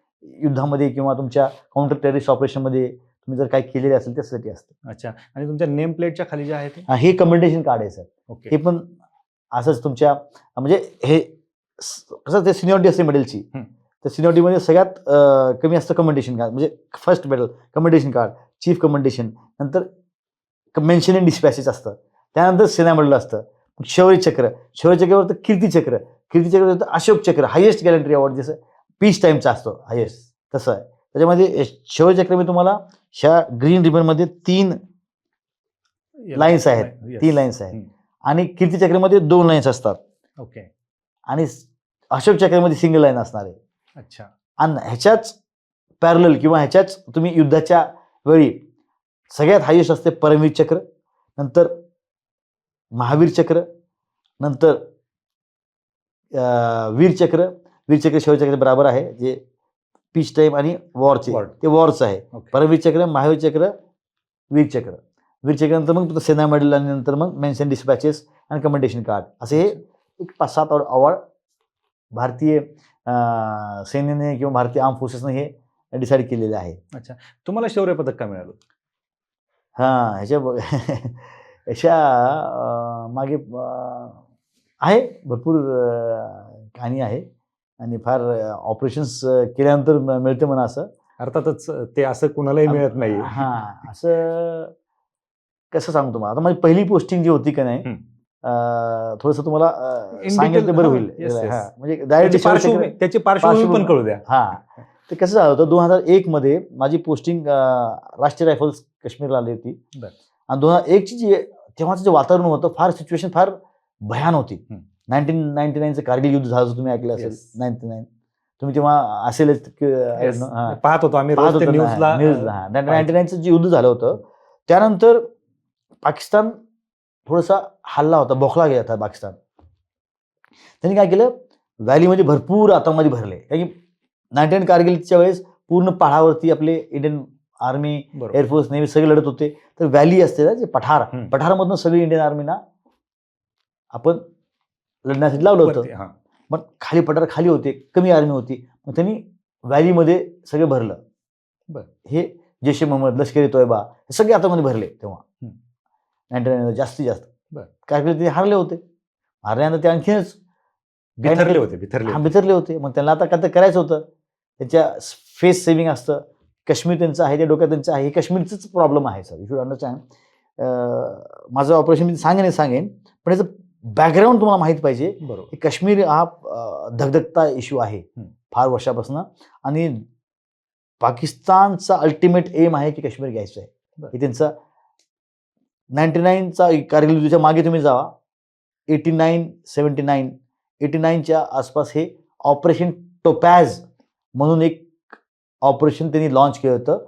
युद्धामध्ये किंवा तुमच्या काउंटर टेररिस्ट ऑपरेशनमध्ये तुम्ही जर काय केलेले असेल त्यासाठी असतं. अच्छा. आणि तुमच्या नेम प्लेटच्या खाली जे आहे ते? हे कमेंडेशन कार्ड आहे सर. ओके. हे पण असंच तुमच्या म्हणजे हे कसं ते सिनियरिटी असते मेडलची. तर सिनियरिटीमध्ये सगळ्यात कमी असतं कमेंडेशन कार्ड. म्हणजे first medal commendation card, chief commendation, नंतर मेन्शन इन डिस्पॅचेस असतं, त्यानंतर सेना मेडल असतं, शौर्य चक्र, शौर्य चक्रावर कीर्तीचक्र, कीर्तीचक्र अशोक चक्र, हायेस्ट गॅलंट्री अवॉर्ड जसं पीस टाईमचा असतो हायेस्ट, तसं आहे. त्याच्यामध्ये शौर्य चक्र मी तुम्हाला ह्या ग्रीन रिबनमध्ये 3 लाईन्स आहेत. 3 लाईन्स आहेत. आणि कीर्तीचक्रामध्ये 2 लाईन्स असतात. ओके. आणि अशोक चक्रामध्ये सिंगल लाईन असणार आहे. अच्छा. आणि ह्याच्याच पॅरलल किंवा ह्याच्याच तुम्ही युद्धाच्या वेळी सगळ्यात हायेस्ट असते परमवीर चक्र, नंतर महावीर चक्र, नंतर वीरचक्र. वीरचक्र शौर्य चक्र बरोबर आहे, जे पीस टाईम आणि वॉरचे, ते वॉरचं आहे. परमवीर चक्र, महावीर चक्र, वीरचक्र. वीरचक्रानंतर मग सेना मेडल आणि नंतर मग मेन्शन डिस्पॅचेस आणि कमेंडेशन कार्ड, असे हे 5-7 अवॉर्ड भारतीय सेनेने किंवा भारतीय आर्म फोर्सेसने हे डिसाईड केलेले आहे. अच्छा. तुम्हाला शौर्य पदक का मिळालं? ह्याच्या मागे आहे भरपूर कहाणी आहे आणि फार ऑपरेशन्स केल्यानंतर मिळते म्हणा असं. अर्थातच ते असं कुणालाही मिळत नाही. असं कसं सांगतो तुम्हाला. आता माझी पहिली पोस्टिंग जी होती का नाही, थोडंसं तुम्हाला सांगितलं बरं होईल. म्हणजे त्याची पार्श्वभूमी पण कळू द्या. ते कसं झालं होतं, 2001 मध्ये माझी पोस्टिंग राष्ट्रीय रायफल्स काश्मीरला आली होती. आणि 2001ची जी तेव्हाचं जे वातावरण होतं, फार सिच्युएशन फार भयान होती. 1999चं कारगिल युद्ध झालं, तुम्ही ऐकलं असेल. 99 तुम्ही तेव्हा असेलच, पाहत होतो आम्ही न्यूजला. 99चं जे युद्ध झालं होतं, त्यानंतर पाकिस्तान थोडासा हल्ला होता, बोखला गेला होता पाकिस्तान. त्यांनी काय केलं, व्हॅलीमध्ये भरपूर आतंकवादी भरले. कारण की 99 कारगिलच्या वेळेस पूर्ण पहाडावरती आपले इंडियन आर्मी, एअरफोर्स, नेव्ही सगळे लढत होते. तर व्हॅली असते ना, जे पठारामधून सगळी इंडियन आर्मीना आपण लढण्यासाठी लावलं होतं. पण खाली पठार खाली होते, कमी आर्मी होती. मग त्यांनी व्हॅलीमध्ये सगळे भरलं. हे जैश ए मोहम्मद, लष्करी तोयबा, हे सगळे आतंकवादी भरले तेव्हा 99 जास्तीत जास्त. कारगिल ते हारले होते. हारल्यानंतर ते आणखीनच बिथरले होते. मग त्यांना आता काय करायचं होतं, त्यांच्या फेस सेव्हिंग असतं. काश्मीर त्यांचं आहे, ते डोक्यात त्यांचं आहे. हे काश्मीरचंच प्रॉब्लेम आहे सर, यू शुड अंडरस्टँड. माझं ऑपरेशन मी सांगेन, पण याचं बॅकग्राऊंड तुम्हाला माहीत पाहिजे. की काश्मीर हा धगधगता इश्यू आहे फार वर्षापासून. आणि पाकिस्तानचा अल्टिमेट एम आहे की काश्मीर घ्यायचं आहे. हे त्यांचा 99चा कारगिल युद्धाच्या मागे तुम्ही जावा, 89च्या आसपास हे ऑपरेशन टोपॅज म्हणून एक ऑपरेशन त्यांनी लॉन्च केलं होतं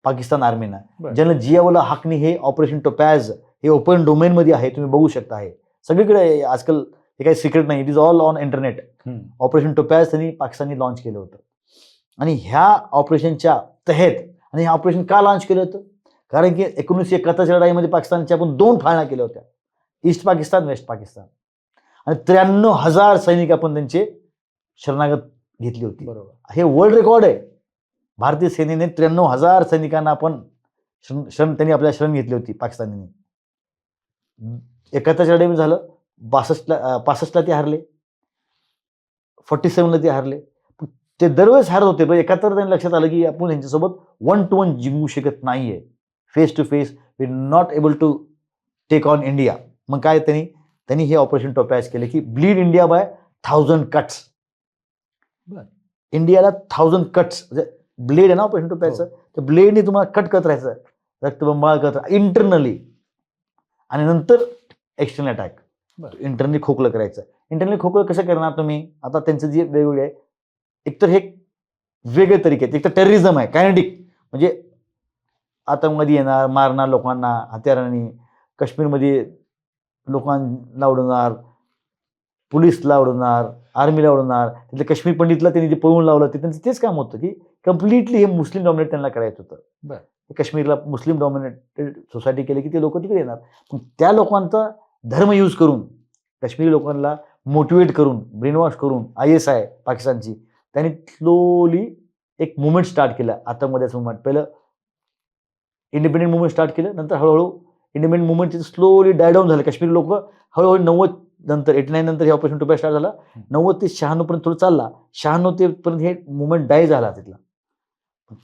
पाकिस्तान आर्मीनं. जनरल जियाउल्ला हकनी हे ऑपरेशन टोपॅज हे ओपन डोमेनमध्ये आहे, तुम्ही बघू शकता. आहे सगळीकडे आजकाल हे काही सिक्रेट नाही, it is all on internet. हम्म. ऑपरेशन टोपॅज त्यांनी पाकिस्ताननी लॉन्च केलं होतं. आणि ह्या ऑपरेशनच्या तहत, आणि हे ऑपरेशन का लॉन्च केलं होतं? कारण की 1971च्या लढाईमध्ये पाकिस्तानच्या आपण 2 फाळण्या केल्या होत्या, ईस्ट पाकिस्तान, वेस्ट पाकिस्तान. आणि 93,000 सैनिक आपण त्यांचे शरणागत घेतली होती. बरोबर. हे वर्ल्ड रेकॉर्ड आहे. भारतीय सेनेने 93,000 सैनिकांना आपण त्यांनी आपल्या शरण घेतली होती पाकिस्तानीने. 71च्या लढाईमध्ये झालं, 65ला ते हारले, 47ला ते हारले. ते दरवेळेस हारत होते, पण 71 त्यांनी लक्षात आलं की आपण यांच्यासोबत 1 to 1 जिंकू शकत नाहीये. Face to face we not able to take on India. मग काय त्यांनी हे ऑपरेशन टोपॅज केले की ब्लीड इंडिया बाय 1000 कट्स. इंडियाला 1000 कट्स, ब्लेड आहे ना ऑपरेशन टोपॅजचं, त्या ब्लेडने तुम्हाला कट करत राहायचं, रक्तबंबाळ करत इंटरनली, आणि नंतर एक्सटर्नल अटॅक, इंटरनली खोकलं करायचं. इंटरनली खोकलं कसं करणार तुम्ही? आता त्यांचं जे वेगवेगळे आहे, एकतर हे वेगळे तरीके आहेत. एक तर टेररिझम आहे, कायनेटिक, म्हणजे आतंकवादी येणार, मारणार लोकांना हत्यारांनी, काश्मीरमध्ये लोकांना उडवणार, पोलिसला उडवणार, आर्मीला उडवणार. तिथले काश्मीर पंडितला त्यांनी जे पळवून लावलं ते त्यांचं तेच काम होतं की कम्प्लिटली हे मुस्लिम डॉमिनेट त्यांना करायचं होतं. काश्मीरला मुस्लिम डॉमिनेटेड सोसायटी केली की ते लोक तिकडे येणार. पण त्या लोकांचा धर्म यूज करून, काश्मीरी लोकांना मोटिवेट करून, ब्रेनवॉश करून, ISI पाकिस्तानची, त्यांनी स्लोली एक मुवमेंट स्टार्ट केलं, आतंकवाद्याचं मुवमेंट. पहिलं इंडिपेंडेंट मुवमेंट स्टार्ट केलं, नंतर हळूहळू इंडिपेंडेंट मुवमेंट स्लोली डायडाऊन झालं. काश्मीरी लोक हळूहळू 90 नंतर 89 नंतर हे ऑपरेशन टोपॅज स्टार्ट झालं. 90 ते 96 पर्यंत थोडं चालला, 96 ते पर्यंत हे मुवमेंट डाय झाला तिथला.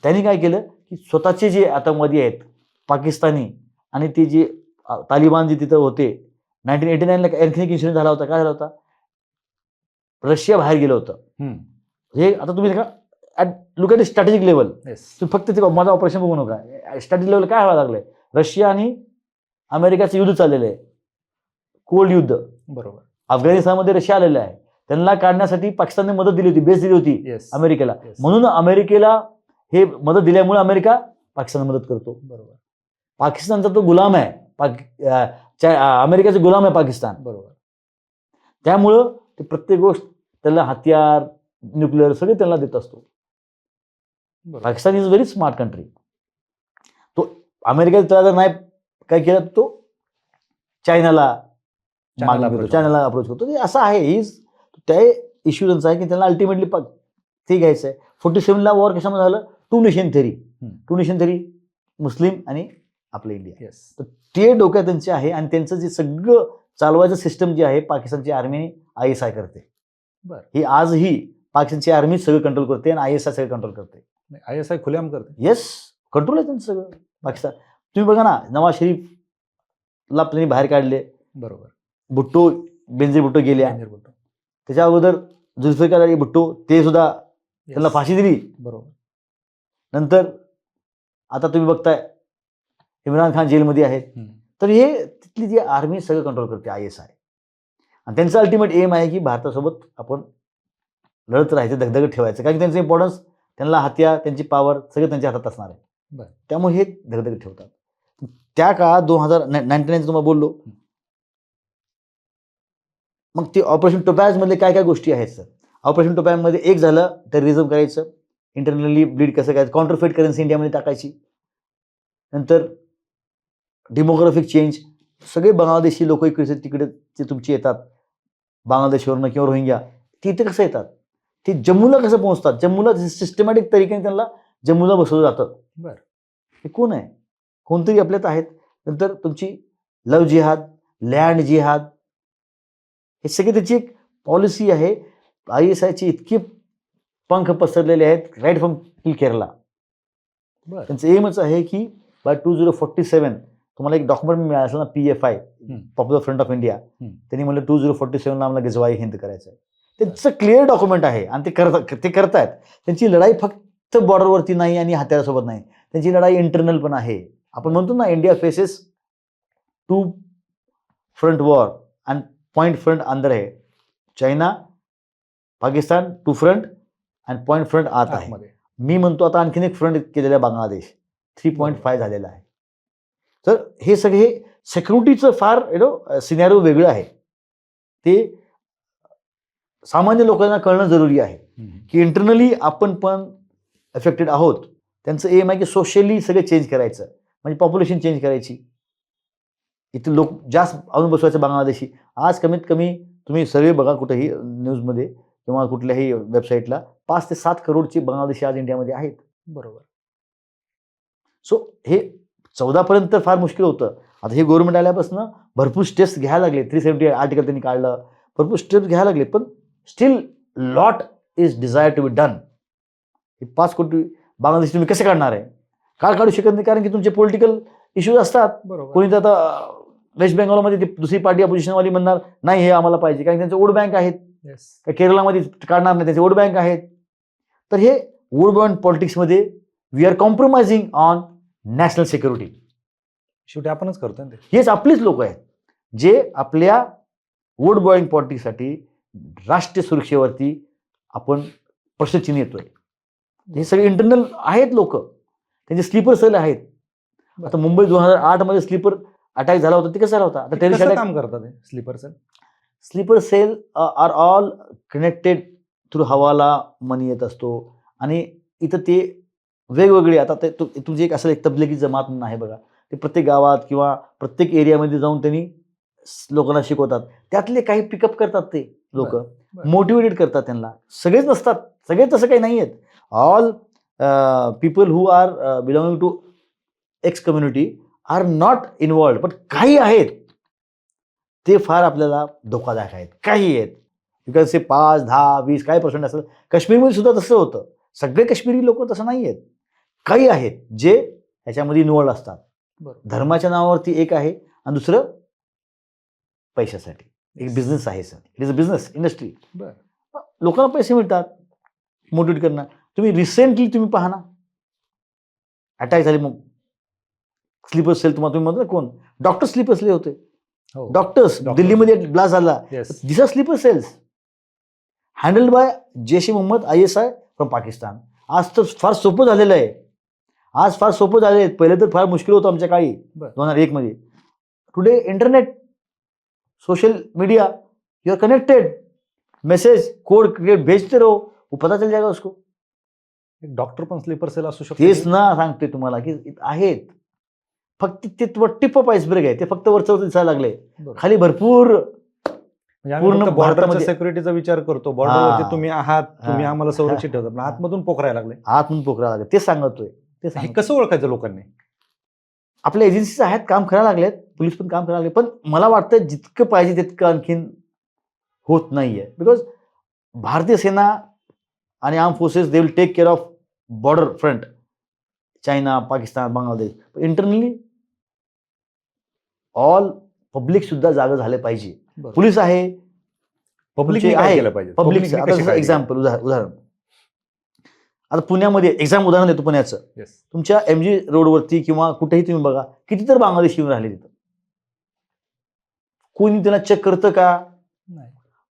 त्यांनी काय केलं की स्वतःचे जे आतंकवादी आहेत पाकिस्तानी, आणि ते जे तालिबान जे तिथं होते, 1989ला आणखी एक इन्सिडेंट झाला होता. काय झाला होता? रशिया बाहेर गेलं होतं. हे आता तुम्ही लुक ॲट स्ट्रॅटेजिक लेवल, तुम्ही फक्त ते माझं ऑपरेशन बघू नका. स्ट्रॅटेजिक लेवल काय व्हायला लागलंय? रशिया आणि अमेरिकाचं युद्ध चाललेलं आहे, कोल्ड युद्ध. बरोबर. अफगाणिस्तानमध्ये रशिया आलेला आहे, त्यांना काढण्यासाठी पाकिस्तानने मदत दिली होती, बेस दिली होती अमेरिकेला. म्हणून अमेरिकेला हे मदत दिल्यामुळे अमेरिका पाकिस्तानला मदत करतो. बरोबर. पाकिस्तानचा तो गुलाम आहे, अमेरिकेचा गुलाम आहे पाकिस्तान. बरोबर. त्यामुळं ते प्रत्येक गोष्ट त्याला हत्यार, न्यूक्लिअर सगळे त्यांना देत असतो. Pakistan is very smart country. तो अमेरिकेचा त्याला नाही काय केलं, तो चायनाला अप्रोच करतो. असं आहे. त्या इश्यूजनचा आहे की त्यांना अल्टिमेटली ते घ्यायचं आहे. 47ला वॉर कशामध्ये झालं? टू नेशन थेरी, मुस्लिम आणि आपलं इंडिया. तर ते डोक्यात त्यांचे आहे, आणि त्यांचं जे सगळं चालवायचं सिस्टम जे आहे पाकिस्तानची आर्मी ISI करते. ही आजही पाकिस्तानची आर्मी सगळं कंट्रोल करते आणि ISI सगळं कंट्रोल करते. ISI खुलेआम करते. येस, कंट्रोल आहे त्यांचं सगळं पाकिस्तान. तुम्ही बघा ना, नवाज शरीफला त्यांनी बाहेर काढले. बरोबर. बेनजीर भुट्टो गेल्या. त्याच्या अगोदर जुल्फिकार अली भुट्टो, ते सुद्धा त्यांना फाशी दिली. बरोबर. नंतर आता तुम्ही बघताय इम्रान खान जेलमध्ये आहेत. तर हे तिथली जी आर्मी सगळं कंट्रोल करते, ISI. आणि त्यांचं अल्टिमेट एम आहे की भारतासोबत आपण लढत राहायचं, दगदगत ठेवायचं. कारण की त्यांचं इम्पॉर्टन्स, त्यांना हत्यार, त्यांची पॉवर सगळं त्यांच्या हातात असणार आहे. त्यामुळे हे दगदगत ठेवतात. त्या काळात 2099 तुम्हाला बोललो, मग ते ऑपरेशन टोपॅज मधले काय काय गोष्टी आहेत सर? ऑपरेशन टोपॅज मध्ये एक झालं टेररिझम करायचं, इंटरनली ब्लीड कसं करायचं, काउंटरफेट करन्सी इंडियामध्ये टाकायची. नंतर डेमोग्राफिक चेंज, सगळे बांगलादेशी लोक इकडे तिकडे ते तुमचे येतात बांगलादेशवरनं किंवा रोहिंग्या, ते इथे कसं येतात, ते जम्मूला कसं पोहोचतात, जम्मूला सिस्टमॅटिक तरीकेने त्यांना जम्मूला बसवलं जातं. बरं, हे कोण आहे? कोणतरी आपल्यात आहेत. नंतर तुमची लव जिहाद, लँड जिहाद, हे सगळे त्याची एक पॉलिसी आहे. ISIचे इतके पंख पसरलेले आहेत, राईट फ्रॉम केरला. त्यांचं एमच आहे की बाय 2047 तुम्हाला एक डॉक्युमेंट मिळालं असेल ना, PFI, popular front of India, त्यांनी म्हणलं 2047ला आम्हाला गजवाई हिंद करायचं आहे. त्यांचं क्लिअर डॉक्युमेंट आहे आणि ते करतायत. त्यांची लढाई फक्त बॉर्डरवरती नाही आणि हत्यारासोबत नाही, त्यांची लढाई इंटरनल पण आहे. आपण म्हणतो ना, इंडिया फेसेस 2 फ्रंट वॉर आणि पॉइंट फ्रंट अंदर आहे. चायना, पाकिस्तान 2 फ्रंट आणि पॉइंट फ्रंट आत आहे. मी म्हणतो आता आणखीन एक फ्रंट केलेला आहे बांगलादेश, 3.5 झालेला आहे. तर हे सगळे सिक्युरिटीचं फार सिनॅरिओ वेगळं आहे. ते सामान्य लोकांना कळणं जरुरी आहे की इंटरनली आपण पण अफेक्टेड आहोत. त्यांचं एम आहे की सोशली सगळं चेंज करायचं, म्हणजे पॉप्युलेशन चेंज करायची. इथे लोक जास्त आणून बसवायचं बांगलादेशी. आज कमीत कमी तुम्ही सर्वे बघा कुठेही न्यूजमध्ये किंवा कुठल्याही वेबसाईटला, 5 ते 7 करोडची बांगलादेशी आज इंडियामध्ये आहेत. बरोबर. सो हे 14 पर्यंत फार मुश्किल होतं. आता हे गव्हर्नमेंट आल्यापासून भरपूर स्टेप्स घ्यायला लागले. 370 आर्टिकल त्यांनी काढलं, भरपूर स्टेप्स घ्यायला लागले, पण still lot is desire to be done. हे 5 कोटी बांगलादेश तुम्ही कसे काढणार आहे? काढू शकत नाही, कारण की तुमचे पॉलिटिकल इश्यूज असतात. बरोबर. कोणी तर आता वेस्ट बेंगॉलमध्ये ती दुसरी पार्टी अपोजिशनवाली म्हणणार नाही हे आम्हाला पाहिजे, कारण त्यांचे वोट बँक आहेत. केरळामध्ये काढणार नाही, त्यांचे वोट बँक आहेत. तर हे वोट बँक पॉलिटिक्समध्ये we are compromising on national security. शेवटी आपणच करतोय ना ते. हेच आपलीच लोक आहेत जे आपल्या वोट बँक पॉलिटिक्ससाठी राष्ट्रीय सुरक्षेवरती आपण प्रश्नचिन्ह येतोय. हे सगळे इंटरनल आहेत लोक, त्यांचे स्लीपर सेल आहेत. आता मुंबई 2008 मध्ये स्लीपर अटॅक झाला होता, ते कसं झाला होता? आता टेरिस कसं अटॅक. काम करतात हे sleeper cell? Sleeper cell are all connected through hawala money येत असतो, आणि इथं ते वेगवेगळे, आता ते तुमची एक असेल एक तबलिगी जमात म्हणून आहे बघा, ते प्रत्येक गावात किंवा प्रत्येक एरियामध्ये जाऊन त्यांनी लोकांना शिकवतात. त्यातले काही पिकअप करतात, ते लोक मोटिवेटेड करतात त्यांना. सगळेच नसतात, सगळेच तसं काही नाही आहेत. All people who are belonging to X community are not involved, पण काही आहेत ते फार आपल्याला धोकादायक आहेत. काही आहेत, बिकॉज ते 5, 10, 20 काही पर्सेंट असेल. काश्मीरमध्ये सुद्धा तसं होतं. सगळे काश्मीरी लोक तसं नाही आहेत. काही आहेत जे ह्याच्यामध्ये इन्वॉल्ड असतात. धर्माच्या नावावरती एक आहे, आणि दुसरं पैशासाठी. एक बिझनेस आहे sir, it is a business industry. लोकांना पैसे मिळतात मोटिवेट करणं. तुम्ही रिसेंटली तुम्ही पहा ना, अटॅक झाले, मग स्लीपर सेल तुम्ही म्हणतो ना, कोण डॉक्टर स्लीपर सेल होते. डॉक्टर्स दिल्लीमध्ये ब्लास्ट झाला, this are sleeper cells handled by Jaish e Mohammed, ISI from Pakistan. आज तर फार सोपं झालेलं आहे. आज फार सोपं झालेलं आहे. पहिले तर फार मुश्किल होतं आमच्या काळी 2001 मध्ये. Today internet, social media, you are connected, message code create भेजते रहो, वो पता चल जाएगा उसको. डॉक्टर पण स्लीपर सेल असू शकतो. तेच ना सांगते तुम्हाला की आहेत. फक्त ते टिप ऑफ आइसबर्ग आहे, ते फक्त वरचं दिसायला लागले. खाली भरपूर पूर्ण बॉर्डरच्या सिक्युरिटीचा विचार करतो. बॉर्डरवरती तुम्ही आहात, तुम्ही आम्हाला संरक्षित ठेवता, पण आतमधून पोखरायला लागले. आतमधून पोखरायला लागले, ते सांगतोय. हे कसं ओळखायचं लोकांनी? आपल्या एजन्सीज आहेत, काम करायला लागलेत, पोलीस पण काम करायला लागले, पण मला वाटतं जितकं पाहिजे तितकं आणखीन होत नाहीये. बिकॉज भारतीय सेना आणि arm forces they will take care of border front, China, Pakistan, Bangladesh. Internally all public सुद्धा जागा झाले पाहिजे. पोलीस आहे, पब्लिक आहे, पब्लिक. आता एक्झाम्पल उदाहरण, आता पुण्यामध्ये एक्झाम उदाहरण देतो पुण्याचं. तुमच्या MG रोडवरती किंवा कुठेही तुम्ही बघा, किती तर बांगलादेशी येऊन राहिले तिथं. कोणी त्यांना चेक करतं का?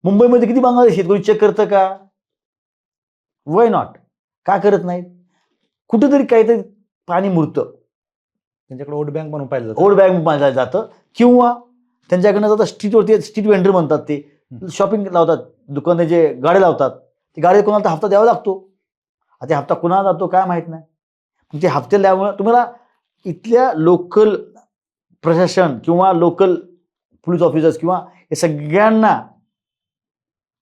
मुंबईमध्ये किती बांगलादेशी आहेत, कोणी चेक करतं का? Why not? का करत नाहीत? कुठेतरी काहीतरी पाणी मुरतं, त्यांच्याकडे वोट बँक म्हणून पाहिलं वोट बँक पाहिलं जातं, किंवा त्यांच्याकडनं जातात स्ट्रीटवरती, स्ट्रीट वेंडर म्हणतात, ते शॉपिंग लावतात, दुकानाचे गाडे लावतात. ते गाडी कोणाला हप्ता द्यावा लागतो. आता हप्ता कुणाला जातो काय माहित नाही. ते हप्ते द्यामुळे तुम्हाला इथल्या लोकल प्रशासन किंवा लोकल पोलीस ऑफिसर्स किंवा हे सगळ्यांना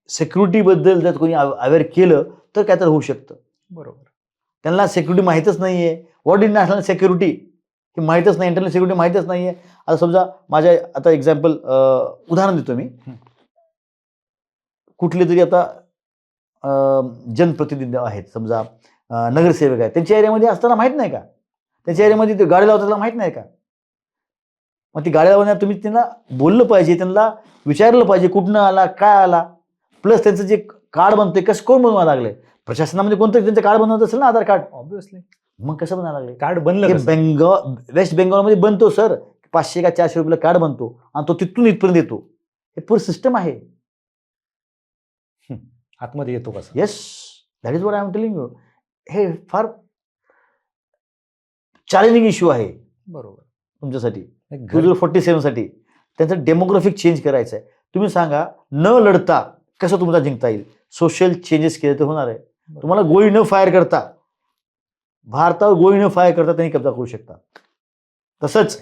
सिक्युरिटीबद्दल जर कोणी अवेअर केलं तर काय तर होऊ शकतं. बरोबर. त्यांना सिक्युरिटी माहीतच नाहीये. व्हॉट इज नॅशनल सिक्युरिटी हे माहीतच नाही, इंटरनल सिक्युरिटी माहीतच नाहीये. आता समजा माझ्या आता एक्झाम्पल उदाहरण देतो मी. कुठले तरी आता जनप्रतिनिधी आहेत, समजा नगरसेवक आहेत, त्यांच्या एरियामध्ये असताना माहित नाही का? त्यांच्या एरियामध्ये ते गाडी लावताना माहित नाही का? मग ती गाडी लावण्यात तुम्ही त्यांना बोललं पाहिजे, त्यांना विचारलं पाहिजे कुठनं आला, काय आला. प्लस त्यांचं जे कार्ड बनतंय कसं कोण बनवायला लागले? प्रशासनामध्ये कोणतरी त्यांचं कार्ड बनवत असेल ना, आधार कार्ड. ऑब्व्हियसली. मग कसं बनायला लागले? कार्ड बनलं वेस्ट बेंगॉलमध्ये बनतो सर, 500 का 400 रुपयाला कार्ड बनतो आणि तो तिथून इथपर्यंत येतो. हे पूर्ण सिस्टम आहे. आतमध्ये येतो कसं? Yes, that is what I am telling you. हे फार चॅलेंजिंग इश्यू आहे. बरोबर. तुमच्यासाठी 2047 साठी त्यांचं डेमोग्राफिक चेंज करायचं आहे. तुम्ही सांगा, न लढता कसं तुमचा जिंकता येईल, सोशल चेंजेस केले तर होणार आहे. तुम्हाला गोळी न फायर करता, भारतावर गोळी न फायर करता त्यांनी कब्जा करू शकता. तसंच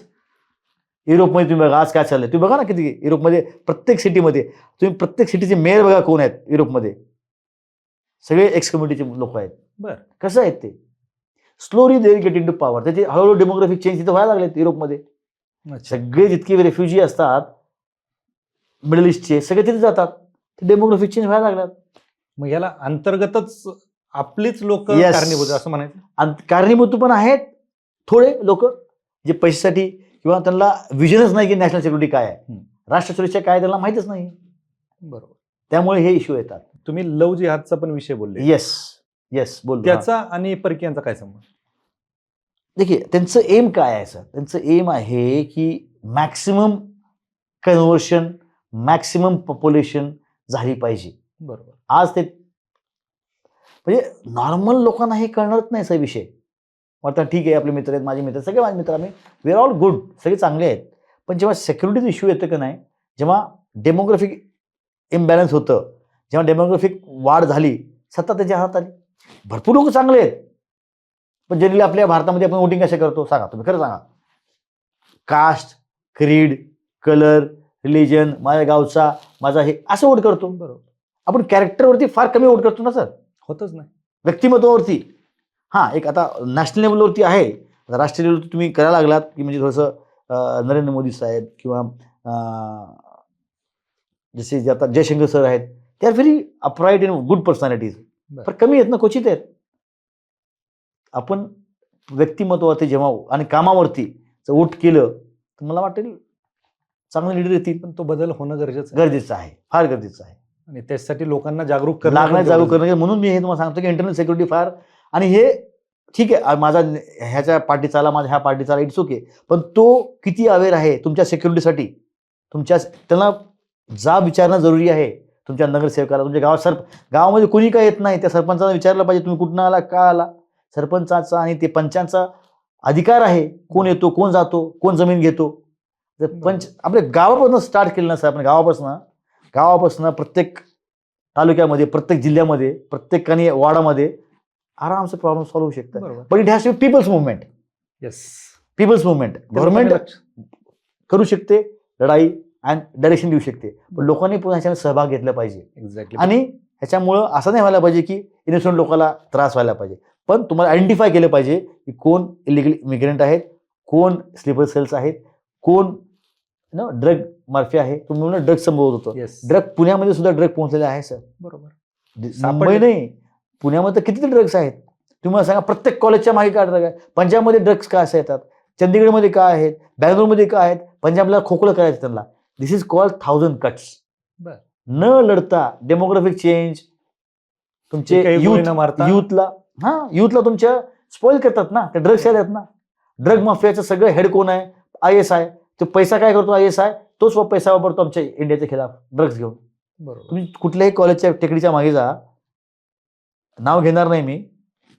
युरोपमध्ये तुम्ही बघा आज काय चाललंय, तुम्ही बघा ना किती युरोपमध्ये प्रत्येक सिटीमध्ये, तुम्ही प्रत्येक सिटीचे मेयर बघा कोण आहेत युरोपमध्ये, सगळे एक्स कम्युनिटीचे लोक आहेत. बरं. कसं आहेत ते, slowly they get into power. त्याचे हळूहळू डेमोग्राफिक चेंज तिथे व्हायला लागलेत युरोपमध्ये. अच्छा. सगळे जितके रेफ्युजी असतात मिडल ईस्टचे सगळे तिथे जातात, ते डेमोग्राफिक चेंज व्हायला लागतात. मग याला अंतर्गतच आपलीच लोक Yes. कारणीभूत आहे असं म्हणायचं. आणि कारणीभूत पण आहेत थोडे लोक जे पैशासाठी किंवा त्यांना विजनच नाही की नॅशनल सिक्युरिटी काय आहे, राष्ट्र सुरक्षा काय त्यांना माहितच नाही. बरोबर. त्यामुळे हे इश्यू येतात. तुम्ही लव जिहादचा पण विषय बोलले. येस येस बोल. त्याचा आणि परकीयांचा काय संबंध? देखील त्यांचं एम काय आहे सर, त्यांचं एम आहे की मॅक्सिमम कन्व्हर्शन, मॅक्सिमम पॉप्युलेशन झाली पाहिजे. बरोबर. आज ते म्हणजे नॉर्मल लोकांना हे कळणारच नाही असा विषय. आता ठीक आहे आपले मित्र आहेत, माझे मित्र, सगळे माझे मित्र, आम्ही वी आर ऑल गुड, सगळे चांगले आहेत. पण जेव्हा सिक्युरिटीचं इश्यू येतं की नाही, जेव्हा डेमोग्राफिक इम्बॅलन्स होतं, जेव्हा डेमोग्राफिक वाढ झाली, सत्ता त्याच्या हातात आली. भरपूर लोक चांगले आहेत, पण जनरली आपल्या भारतामध्ये आपण वोटिंग कशा करतो सांगा, तुम्ही खरं सांगा. कास्ट, क्रीड, कलर, रिलिजन, माझ्या गावचा, माझा हे असं वोट करतो. बरोबर. आपण कॅरेक्टरवरती फार कमी वोट करतो ना सर, होतच नाही. व्यक्तिमत्वावरती. हां, एक आता नॅशनल लेवलवरती आहे, आता राष्ट्रीय लेवलवरती तुम्ही करायला लागलात की म्हणजे थोडंसं नरेंद्र मोदी साहेब किंवा जसे जे आता जयशंकर सर आहेत, ते are very upright in good personalities. पण कमी आहेत ना, क्वचित आहेत. आपण व्यक्तिमत्वावरती जेव्हा आणि कामावरती वोट केलं तर मला वाटेल चांगले लीडर येतील. पण तो बदल होणं गरजेचं आहे, फार गरजेचं आहे. आणि त्यासाठी लोकांना जागरूक जागरूक करणं, म्हणून मी हे तुम्हाला सांगतो की इंटरनल सिक्युरिटी फार, आणि हे ठीक आहे माझा ह्याच्या पार्टीचा आला, माझ्या ह्या पार्टीचा आला, इट्स ओके, पण तो किती अवेअर आहे तुमच्या सिक्युरिटीसाठी, तुमच्या त्यांना जाब विचारणं जरुरी आहे. तुमच्या नगरसेवकाला, तुमच्या गावामध्ये कोणी काय येत नाही, त्या सरपंचाला विचारलं पाहिजे तुम्ही कुठनं आला, का आला. सरपंचाचा आणि ते पंचांचा अधिकार आहे, कोण येतो, कोण जातो, कोण जमीन घेतो. जर पंच आपल्या गावापासून स्टार्ट केलं नसतं, आपण गावापासून प्रत्येक तालुक्यामध्ये, प्रत्येक जिल्ह्यामध्ये, प्रत्येक वाडामध्ये आरामसे प्रॉब्लेम सॉल्व्ह होऊ शकतात. पण it has to people's movement. Yes, people's movement. Government करू शकते लढाई अँड डायरेक्शन देऊ शकते, पण लोकांनी पुन्हा ह्याच्यामध्ये सहभाग घेतला पाहिजे. एक्झॅक्टली. आणि ह्याच्यामुळं असं नाही व्हायला पाहिजे की इनोसंट लोकांना त्रास व्हायला पाहिजे, पण तुम्हाला आयडेंटिफाय केलं पाहिजे की कोण इलिगल इमिग्रंट आहेत, कोण स्लीपर सेल्स आहेत, कोण ड्रग माफिया आहे. तुम्ही म्हणून ड्रग संभवत होतं. ड्रग पुण्यामध्ये सुद्धा ड्रग पोहोचलेले आहे सर. बरोबर. मुंबई नाही, पुण्यामध्ये किती ड्रग्स आहेत तुम्हाला सांगा. प्रत्येक कॉलेजच्या मागे काय ड्रग आहे. पंजाबमध्ये ड्रग्स का असे येतात, चंदीगडमध्ये काय आहेत, बँगलोरमध्ये काय आहेत. पंजाबला खोकलं करायचं त्यांना. दिस इज कॉल्ड 1000 कट्स. न लढता डेमोग्राफिक चेंज तुमचे युथला तुमच्या स्पॉइल करतात ना, ते ड्रग्स आहेत ना. ड्रग माफियाचं सगळं हेड कोण आहे, ISI. तो पैसा काय करतो ISI, तोच पैसा वापरतो आमच्या इंडियाच्या खिलाफ ड्रग्स घेऊन. बरोबर. तुम्ही कुठल्याही कॉलेजच्या टेकडीच्या मागे जा, नाव घेणार नाही मी,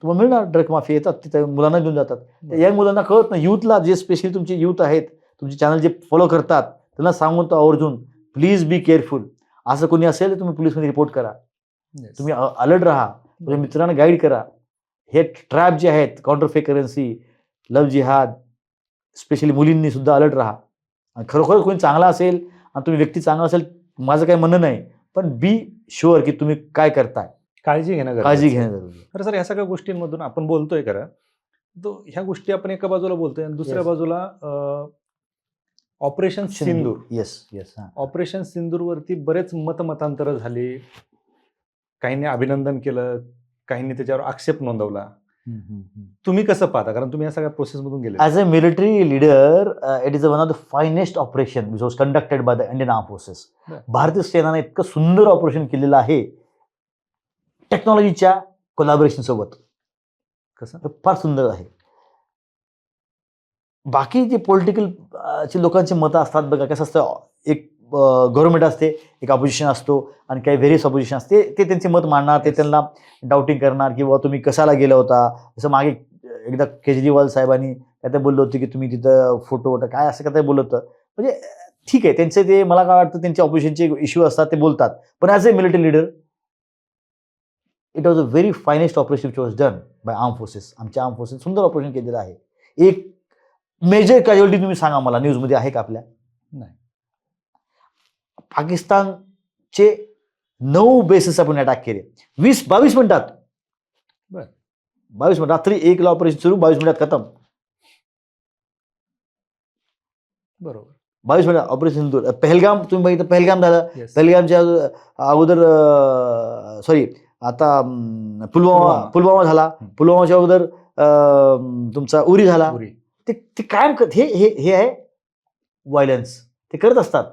तुम्हाला मिळणार ड्रग माफिया येतात तिथे, मुलांना घेऊन जातात. यंग मुलांना कळत नाही. युथला जे स्पेशली तुमचे युथ आहेत, तुमचे चॅनल जे फॉलो करतात, त्यांना सांगून तो आवर्जून प्लीज बी केअरफुल. असं कोणी असेल तर तुम्ही पोलिसमध्ये रिपोर्ट करा. तुम्ही अलर्ट राहा, तुमच्या मित्रांना गाईड करा. हे ट्रॅप जे आहेत, काउंटरफेक करन्सी, लव जिहाद, स्पेशली मुलींनी सुद्धा अलर्ट राहा. आणि खरोखर कोणी चांगला असेल आणि तुम्ही व्यक्ती चांगला असेल, माझं काही म्हणणं नाही, पण बी शुअर की तुम्ही काय करताय, काळजी घेणं जरुरी. तर सर ह्या सगळ्या गोष्टींमधून आपण बोलतोय खरं, तो ह्या गोष्टी आपण एका बाजूला बोलतोय आणि दुसऱ्या बाजूला ऑपरेशन सिंदूर. येस. ऑपरेशन सिंदूर वरती बरेच मतमतांतर झाली. काहींनी अभिनंदन केलं, काहींनी त्याच्यावर आक्षेप नोंदवला. तुम्ही कसं पाहता, कारण तुम्ही या सगळ्या प्रोसेस मधून गेले. As a military leader, it is one of the finest operation which was conducted by the Indian arm forces. भारतीय सेनाने इतकं सुंदर ऑपरेशन केलेलं आहे टेक्नॉलॉजीच्या कोलॅबोरेशन सोबत. कसं फार सुंदर आहे. बाकी जे पॉलिटिकल लोकांची मतं असतात बघा, कसं असतं, एक गव्हर्नमेंट असते, एक अपोजिशन असतो आणि काही व्हेरियस अपोजिशन असते, ते त्यांचे मत मांडणार, ते त्यांना डाऊटिंग करणार की बाबा तुम्ही कशाला गेला होता. जसं मागे एकदा केजरीवाल साहेबांनी काय ते बोललं होतं की तुम्ही तिथं फोटो काय असं काय बोललं होतं. म्हणजे ठीक आहे, त्यांचे ते मला काय वाटतं त्यांचे ऑपरेशनचे इश्यू असतात, ते बोलतात, पण as a military leader it was a very finest operation which was done by arm forces. आमच्या आर्म फोर्सेस सुंदर ऑपरेशन केलेलं आहे. एक मेजर कॅज्युअलिटी तुम्ही सांगा मला, न्यूजमध्ये आहे का आपल्या? नाही. पाकिस्तानचे 9 बेसेस आपण अटॅक केले 22 मिनिटात. बर. 22 मिनिट, रात्री 1 ऑपरेशन सुरू, 22 मिनिटात खतम. बरोबर. 22 मिनिटात ऑपरेशन सिंदूर. पहलगाम तुम्ही बघितलं, पहलगाम झालं. Yes. पहलगामच्या अगोदर सॉरी आता पुलवामा झाला. पुलवामाच्या अगोदर तुमचा उरी झाला. उरी. ते कायम हे आहे व्हायलन्स, ते करत असतात.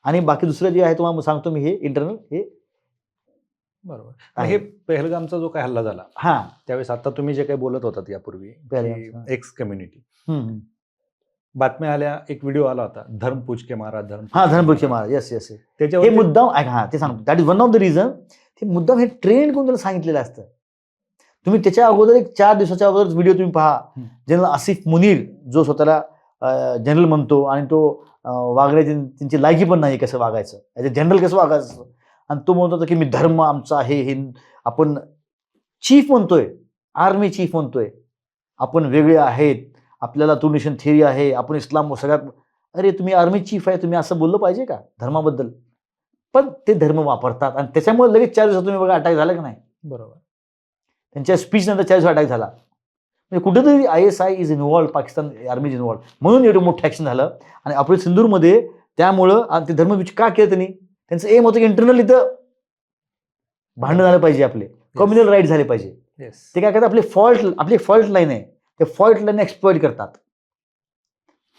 आणि बाकी दुसरं जे आहे तुम्हाला सांगतो मी, हे इंटरनल हे बरोबर. आहे. हे पहलगामचा जो काही हल्ला झाला हा त्यावेळेस आता तुम्ही जे काही बोलत होतात यापूर्वी पहलगामचा. एक्स कम्युनिटी बातम्या आल्या, एक व्हिडिओ आला होता, धर्म पूज के मारा, धर्मपुरचे महाराज. Yes yes. हे त्याच्यावर मुद्दाम हा ते सांगतो, that is one of the reason. हे मुद्दाम हे ट्रेंड करून त्याला सांगितलेलं असतं. तुम्ही त्याच्या अगोदर एक 4 दिवसाच्या अगोदर व्हिडिओ तुम्ही पहा. जनरल आसिफ मुनीर जो स्वतःला जनरल म्हणतो आणि तो वागण्याची त्यांची लायकी पण नाही कसं वागायचं, ॲज अ जनरल कसं वागायचं, आणि तो म्हणत होता की मी धर्म आमचा आहे, हे आपण चीफ म्हणतोय, आर्मी चीफ म्हणतोय, आपण वेगळे आहेत, आपल्याला टू नेशन थिअरी आहे, आपण इस्लाम सगळ्यात. अरे तुम्ही आर्मी चीफ आहे, तुम्ही असं बोललं पाहिजे का धर्माबद्दल? पण ते धर्म वापरतात आणि त्याच्यामुळे लगेच 4 दिवसात तुम्ही बघा अटॅक झाला की नाही. बरोबर. त्यांच्या स्पीच नंतर 4 दिवसात अटॅक झाला. म्हणजे कुठेतरी ISI is involved, Pakistan army is involved, म्हणून एवढं मोठं ॲक्शन झालं. आणि ऑपरेशन सिंदूरमध्ये त्यामुळं ते धर्मविच का केलं त्यांनी? त्यांचं एम होतं की इंटरनल इथं भांडण झालं पाहिजे, आपले कम्युनल राईट झाले पाहिजे. ते काय करतात, आपली फॉल्ट लाईन आहे, ते फॉल्ट लाईन एक्सप्लॉइट करतात.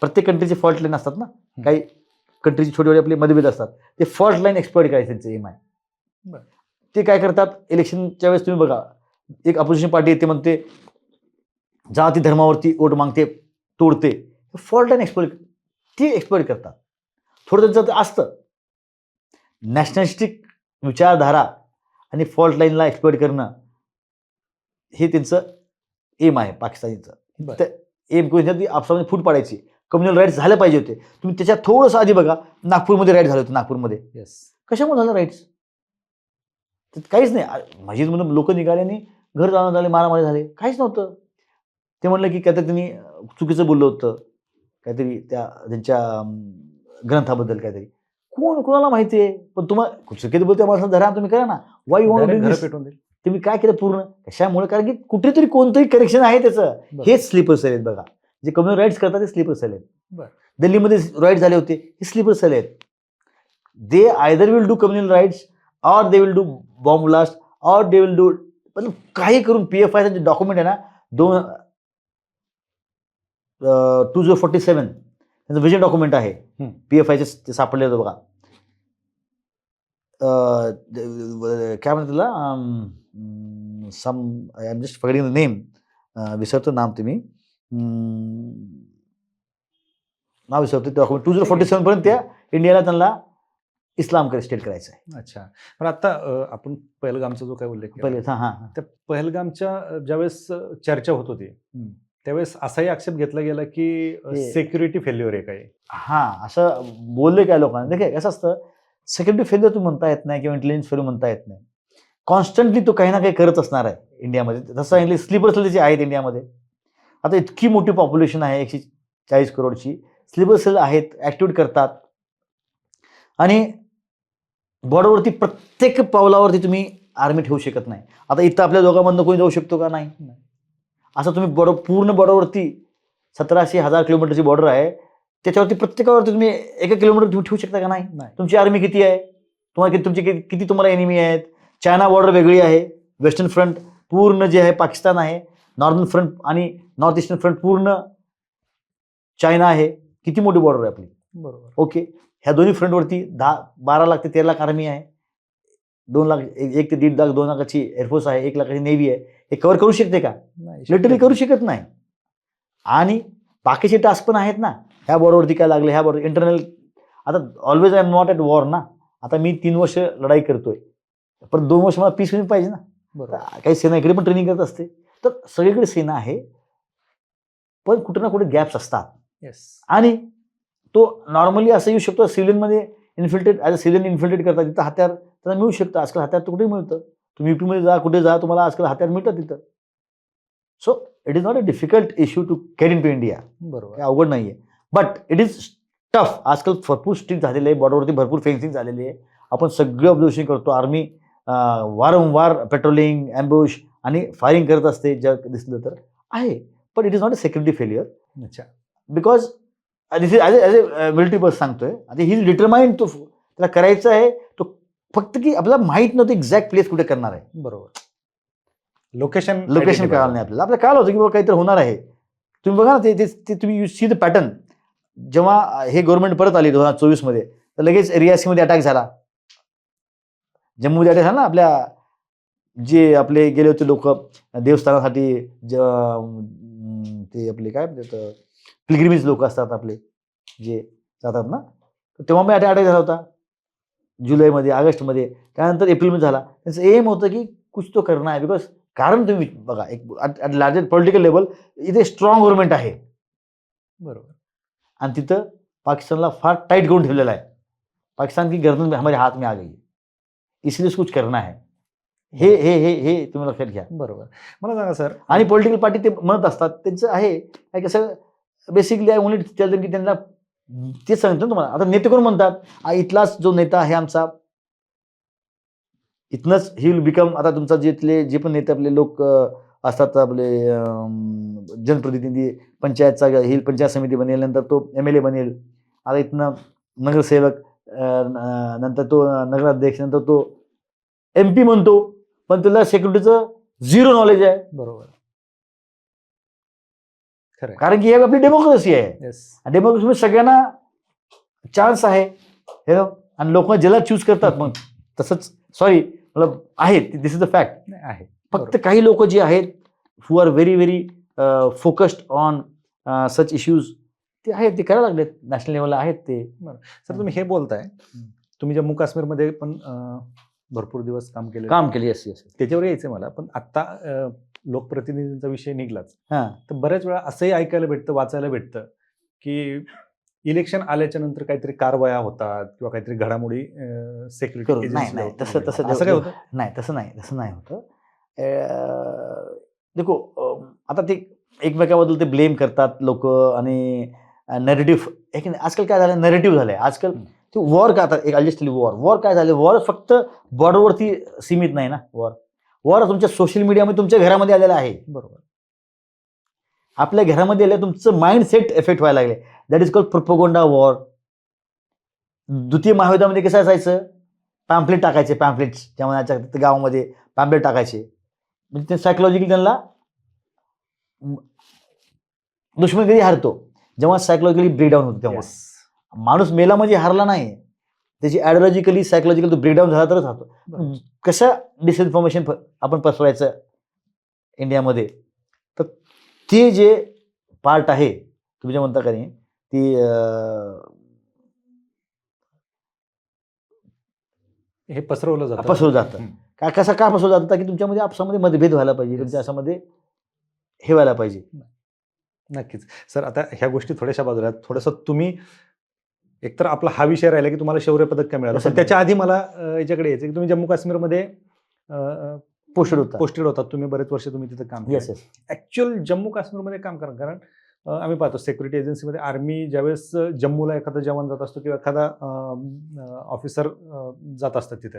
प्रत्येक कंट्रीचे फॉल्ट लाईन असतात ना, काही कंट्रीचे छोटे छोटे आपले मतभेद असतात, ते फॉल्ट लाईन एक्सप्लॉइट करायचं त्यांचं एम आहे. ते काय करतात, इलेक्शनच्या वेळेस तुम्ही बघा, एक अपोजिशन पार्टी येते, म्हणते जाती धर्मावरती वोट मागते, तोडते. फॉल्ट लाईन एक्सप्लॉइट करतात. थोडं त्यांचं असतं नॅशनलिस्टिक विचारधारा आणि फॉल्ट लाईनला एक्सप्लॉइट करणं, हे त्यांचं एम आहे पाकिस्तानीचं. एम करून आपसामध्ये फूट पाडायची, कम्युनल राईट्स झाले पाहिजे होते. तुम्ही त्याच्यात थोडंसं आधी बघा, नागपूरमध्ये राईट झाले होते. नागपूरमध्ये कशामुळे झालं राईट्स? काहीच नाही. मस्जिदमधून लोक निघाले आणि घर जाणं झाले, मारामारी झाले, काहीच नव्हतं. ते म्हणलं की काहीतरी त्यांनी चुकीचं बोललं होतं, काहीतरी त्यांच्या ग्रंथाबद्दल काहीतरी. कोणाला माहिती आहे? पण तुम्हाला चुकीचं बोलते मला धरा, तुम्ही करा ना. वाय यू वॉन्ट टू पेटून दे. तुम्ही काय केलं पूर्ण कशामुळे? कारण की कुठेतरी कोणतंही करेक्शन आहे त्याचं. हेच स्लीपर सेल आहेत बघा, जे कम्युनल राईट्स करतात ते स्लीपर सेल आहेत. दिल्लीमध्ये राईट झाले होते, हे स्लीपर सेल आहेत. They either will do communal riots, or they will do bomb blast, or they will do, पण काही करून PFI चे डॉक्युमेंट आहे ना, 2047 त्यांचं व्हिजन डॉक्युमेंट आहे. PFI चे सापडले होते बघा. काय म्हणतात त्याला, I am just forgetting the name, विसरतो नाम, तुम्ही नाव विसरतो. डॉक्युमेंट 2047 पर्यंत त्या इंडियाला त्यांना इस्लामकडे स्टेट करायचं आहे. अच्छा. पण आता आपण पहलगामचा जो काय उल्लेख पहिले केला, त्या पहलगामच्या ज्यावेळेस चर्चा होत होती त्यावेळेस असाही आक्षेप घेतला गेला की सिक्युरिटी फेल्युअर आहे काही. असं बोलले काय लोकांना. देखील कसं असतं, सिक्युरिटी फेल्युअर तुम्ही म्हणता येत नाही, किंवा इंटेलिजन्स फेल्युअर म्हणता येत नाही. कॉन्स्टंटली तो काही ना काही करत असणार आहे इंडियामध्ये. तसं सांगितलं स्लीपर सेल जे आहेत इंडियामध्ये. आता इतकी मोठी पॉप्युलेशन आहे, 140 करोडची. स्लीपर सेल आहेत, ॲक्टिवेट करतात. आणि बॉर्डरवरती प्रत्येक पावलावरती तुम्ही आर्मी ठेवू शकत नाही. आता इथं आपल्या दोघांमधनं कोणी जाऊ शकतो का? नाही. असं तुम्ही पूर्ण बॉर्डरवरती 1700-1000 किलोमीटरची बॉर्डर आहे, त्याच्यावरती प्रत्येकावरती तुम्ही 1 किलोमीटर तुम्ही ठेवू शकता का? नाही. तुमची आर्मी किती आहे, तुम्हाला तुमची किती तुम्हाला एनिमी आहेत. चायना बॉर्डर वेगळी आहे, वेस्टर्न फ्रंट पूर्ण जे आहे पाकिस्तान आहे, नॉर्दर्न फ्रंट आणि नॉर्थ ईस्टर्न फ्रंट पूर्ण चायना आहे. किती मोठी बॉर्डर आहे आपली. बरोबर. ओके. ह्या दोन्ही फ्रंटवरती 12 लाख ते 13 लाख आर्मी आहे, 2 लाख 1 ते 1.5 लाख 2 लाखाची एअरफोर्स आहे, 1 लाखाची नेव्ही आहे. हे कव्हर करू शकते का? लिटरली करू शकत नाही. आणि बाकीचे टास्क पण आहेत ना, ह्या बॉर्डरवरती काय लागले, ह्या बॉर्डर इंटरनल. आता always I am not at war ना. आता मी 3 वर्ष लढाई करतोय, पण 2 वर्ष मला पीस होईल पाहिजे ना. काही सेना इकडे पण ट्रेनिंग करत असते. तर सगळीकडे सेना आहे, पण कुठे ना कुठे गॅप्स असतात. आणि तो नॉर्मली असं येऊ शकतो सिव्हिलियनमध्ये infiltrate as a civilian infiltrate करतात तिथं हत्यार त्यांना मिळू शकतं. आजकाल हत्यार तर कुठेही मिळतं. तुम्ही यूपीमध्ये जा, कुठे जा, तुम्हाला आजकाल हत्यार मिळतात तिथं. So it is not a difficult issue to get into India. बरोबर. काही अवघड नाही आहे. But it is tough. आजकाल भरपूर स्ट्रिक्ट झालेलं आहे. बॉर्डरवरती भरपूर फेन्सिंग झालेली आहे. आपण सगळं ऑब्झर्वेशन करतो. आर्मी वारंवार पेट्रोलिंग, अँबुश आणि फायरिंग करत असते जग दिसलं तर आहे. पण it is not a security failure. अच्छा. Because this is as a military बस सांगतोय. आता ही डिटरमाइंड तो त्याला करायचं आहे. तो फक्त की आपल्याला माहित नव्हतं एक्झॅक्ट प्लेस कुठे करणार आहे. बरोबर. लोकेशन कळालं नाही आपल्याला. आपल्याला कळालं होतं की बाबा काहीतरी होणार आहे. तुम्ही बघा ना ते तुम्ही यू सी द पॅटर्न. जेव्हा हे गव्हर्नमेंट परत आली 2024 मध्ये तर लगेच रियासीमध्ये अटॅक झाला. जम्मूमध्ये अटॅक झाला ना. आपल्या जे आपले गेले होते लोक देवस्थानासाठी ते आपले काय म्हणतात पिलग्रिमेज लोक असतात आपले जे जातात ना, तर तेव्हा मी अटॅक झाला होता जुलैमध्ये, ऑगस्टमध्ये. त्यानंतर एप्रिलमध्ये झाला. त्यांचं एम होतं की कुछ तो करना आहे. बिकॉज कारण तुम्ही बघा एक ॲट लार्जर पॉलिटिकल लेवल इथे स्ट्रॉंग गव्हर्नमेंट आहे. बरोबर. आणि तिथं पाकिस्तानला फार टाईट करून ठेवलेलं आहे. पाकिस्तान की गर्दन हमारे हाथ में आ गई, इसलिए कुछ करना है. हे हे हे हे तुम्ही लक्षात घ्या. बरोबर. मला सांगा सर. आणि पॉलिटिकल पार्टी ते म्हणत असतात त्यांचं आहे काय कसं basically I only tell them की त्यांना ते सांगतो ना तुम्हाला. आता नेते कोण म्हणतात इथलाच जो नेता आहे आमचा इथनंच ही विल बिकम. आता तुमचा जे पण नेते आपले लोक असतात आपले जनप्रतिनिधी पंचायतचा ही पंचायत समिती बनेल, नंतर तो MLA बनेल. आता इथनं नगरसेवक नंतर तो नगराध्यक्ष, नंतर तो MP म्हणतो. पण त्याला सिक्युरिटीचं 0 नॉलेज आहे. बरोबर. खरं. कारण की ही आपली डेमोक्रेसी आहे. डेमोक्रेसीमध्ये सगळ्यांना चान्स आहे आणि लोक ज्याला चूज करतात. मग तसंच सॉरी मतलब आहे दिस इज द फॅक्ट आहे. फक्त काही लोक जे आहेत who are very very focused on such issues ते आहेत, ते करायला लागलेत नॅशनल लेवलला आहेत ते. सर तुम्ही हे बोलताय, तुम्ही जम्मू काश्मीरमध्ये पण भरपूर दिवस काम केले. Yes yes. त्याच्यावर यायचं मला. पण आता लोकप्रतिनिधींचा विषय निघलाच हां. तर बऱ्याच वेळा असंही ऐकायला भेटतं, वाचायला भेटतं की इलेक्शन आल्याच्या नंतर काहीतरी कारवाया होतात किंवा काहीतरी घडामोडी सिक्युरिटी नाही तसं असं काय होतं? नाही तसं नाही होतं. देखो आता ते एकमेकाबद्दल ते ब्लेम करतात लोक आणि नरेटिव्ह एक आजकाल काय झालं नरेटिव्ह झालंय आजकाल. ते वॉर काय आता एक अल्जेस्टली वॉर काय झालं. वॉर फक्त बॉर्डरवरती सीमित नाही ना. वॉर तुमच्या सोशल मीडियामध्ये तुमच्या घरामध्ये आलेला आहे. बरोबर. आपल्या घरामध्ये आलं तुमचं माइंड सेट इफेक्ट व्हायला लागले. That is called propaganda war. द्वितीय महायुद्धामध्ये कसं असायचं पॅम्पलेट टाकायचे पॅम्पलेट्स जेव्हा गावामध्ये पॅम्पलेट टाकायचे म्हणजे ते सायकोलॉजिकली त्यांना दुश्मन कधी हारतो जेव्हा सायकोलॉजिकली ब्रेकडाऊन होतो तेव्हा. माणूस मेला म्हणजे हारला नाही. त्याची ॲडोलॉजिकली सायकोलॉजिकल तो ब्रेकडाऊन झाला तरच राहतो. कसं डिसइन्फॉर्मेशन आपण पसरवायचं इंडियामध्ये तर ते जे पार्ट आहे तुम्ही जे म्हणता का नाही ती हे पसरवलं जातं. का कसं का पसरवलं जातं की तुमच्यामध्ये आपसामध्ये मतभेद व्हायला पाहिजे, तुमच्या असामध्ये हे व्हायला पाहिजे. नक्कीच. सर आता ह्या गोष्टी थोड्याशा बाजूला आहेत. थोडंसं तुम्ही एकतर आपला हा विषय राहिला की तुम्हाला शौर्य पदक काय मिळालं. पण त्याच्या आधी मला याच्याकडे यायचं की तुम्ही जम्मू काश्मीरमध्ये पोस्टेड होतात. तुम्ही बरेच वर्ष तुम्ही तिथे काम केलं. ऍक्च्युअल जम्मू काश्मीरमध्ये काम करा. कारण आम्ही पाहतो सिक्युरिटी एजन्सीमध्ये आर्मी ज्यावेळेस जम्मूला एखादा जवान जात असतो किंवा एखादा ऑफिसर जात असतात तिथे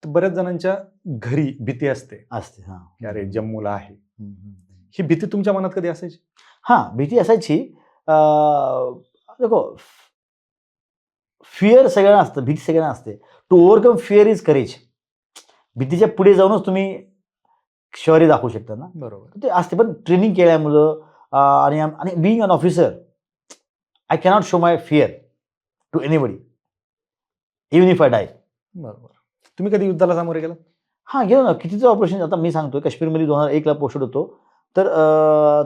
तर बऱ्याच जणांच्या घरी भीती असते की अरे जम्मूला आहे. ही भीती तुमच्या मनात कधी असायची? भीती असायची. देखो फिअर सगळ्यांना असतं, भीती सगळ्यांना असते. To overcome fear is courage. भीतीच्या पुढे जाऊनच तुम्ही शौर्य दाखवू शकता ना. बरोबर. ते असते पण ट्रेनिंग केल्यामुळं आणि being an officer I cannot show my fear to anybody even if I die. बरोबर. तुम्ही कधी युद्धाला सामोरे गेला? गेलो ना. कितीचं ऑपरेशन आता मी सांगतोय काश्मीरमध्ये 2001ला पोस्टेड होतो. तर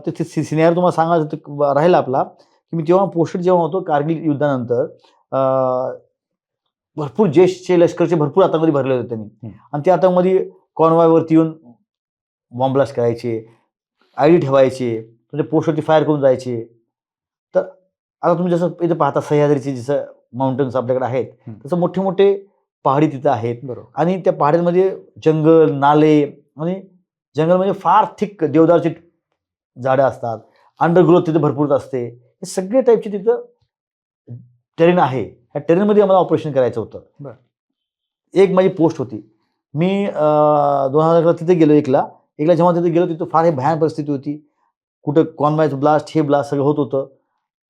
ते सिनियर तुम्हाला सांगायचं राहिला आपला की मी तेव्हा पोस्टेड जेव्हा होतो कारगिल युद्धानंतर भरपूर जैशचे लष्करचे भरपूर आतंकवादी भरले होते त्यांनी आणि त्या आतंकवादी कॉन्वॉयवरती येऊन बॉम्ब ब्लास्ट करायचे, ID ठेवायचे, म्हणजे पोस्टवरती फायर करून जायचे. तर आता तुम्ही जसं इथं पाहता सह्याद्रीचे जसं माउंटन्स आपल्याकडे आहेत तसं मोठे मोठे पहाडी तिथं आहेत बरोबर. आणि त्या पहाडीमध्ये जंगल नाले आणि जंगल म्हणजे फार थिक देवदारची झाडं असतात, अंडरग्रोथ तिथे भरपूर असते. हे सगळे टाईपचे तिथं टेरेन आहे. ह्या टेरेनमध्ये आम्हाला ऑपरेशन करायचं होतं. बरं. एक माझी पोस्ट होती. मी 2000 तिथे गेलो एकला जेव्हा तिथे गेलो तिथं फार भयानक परिस्थिती होती. कुठं कॉन्वायच ब्लास्ट हे ब्लास्ट सगळं होत होतं.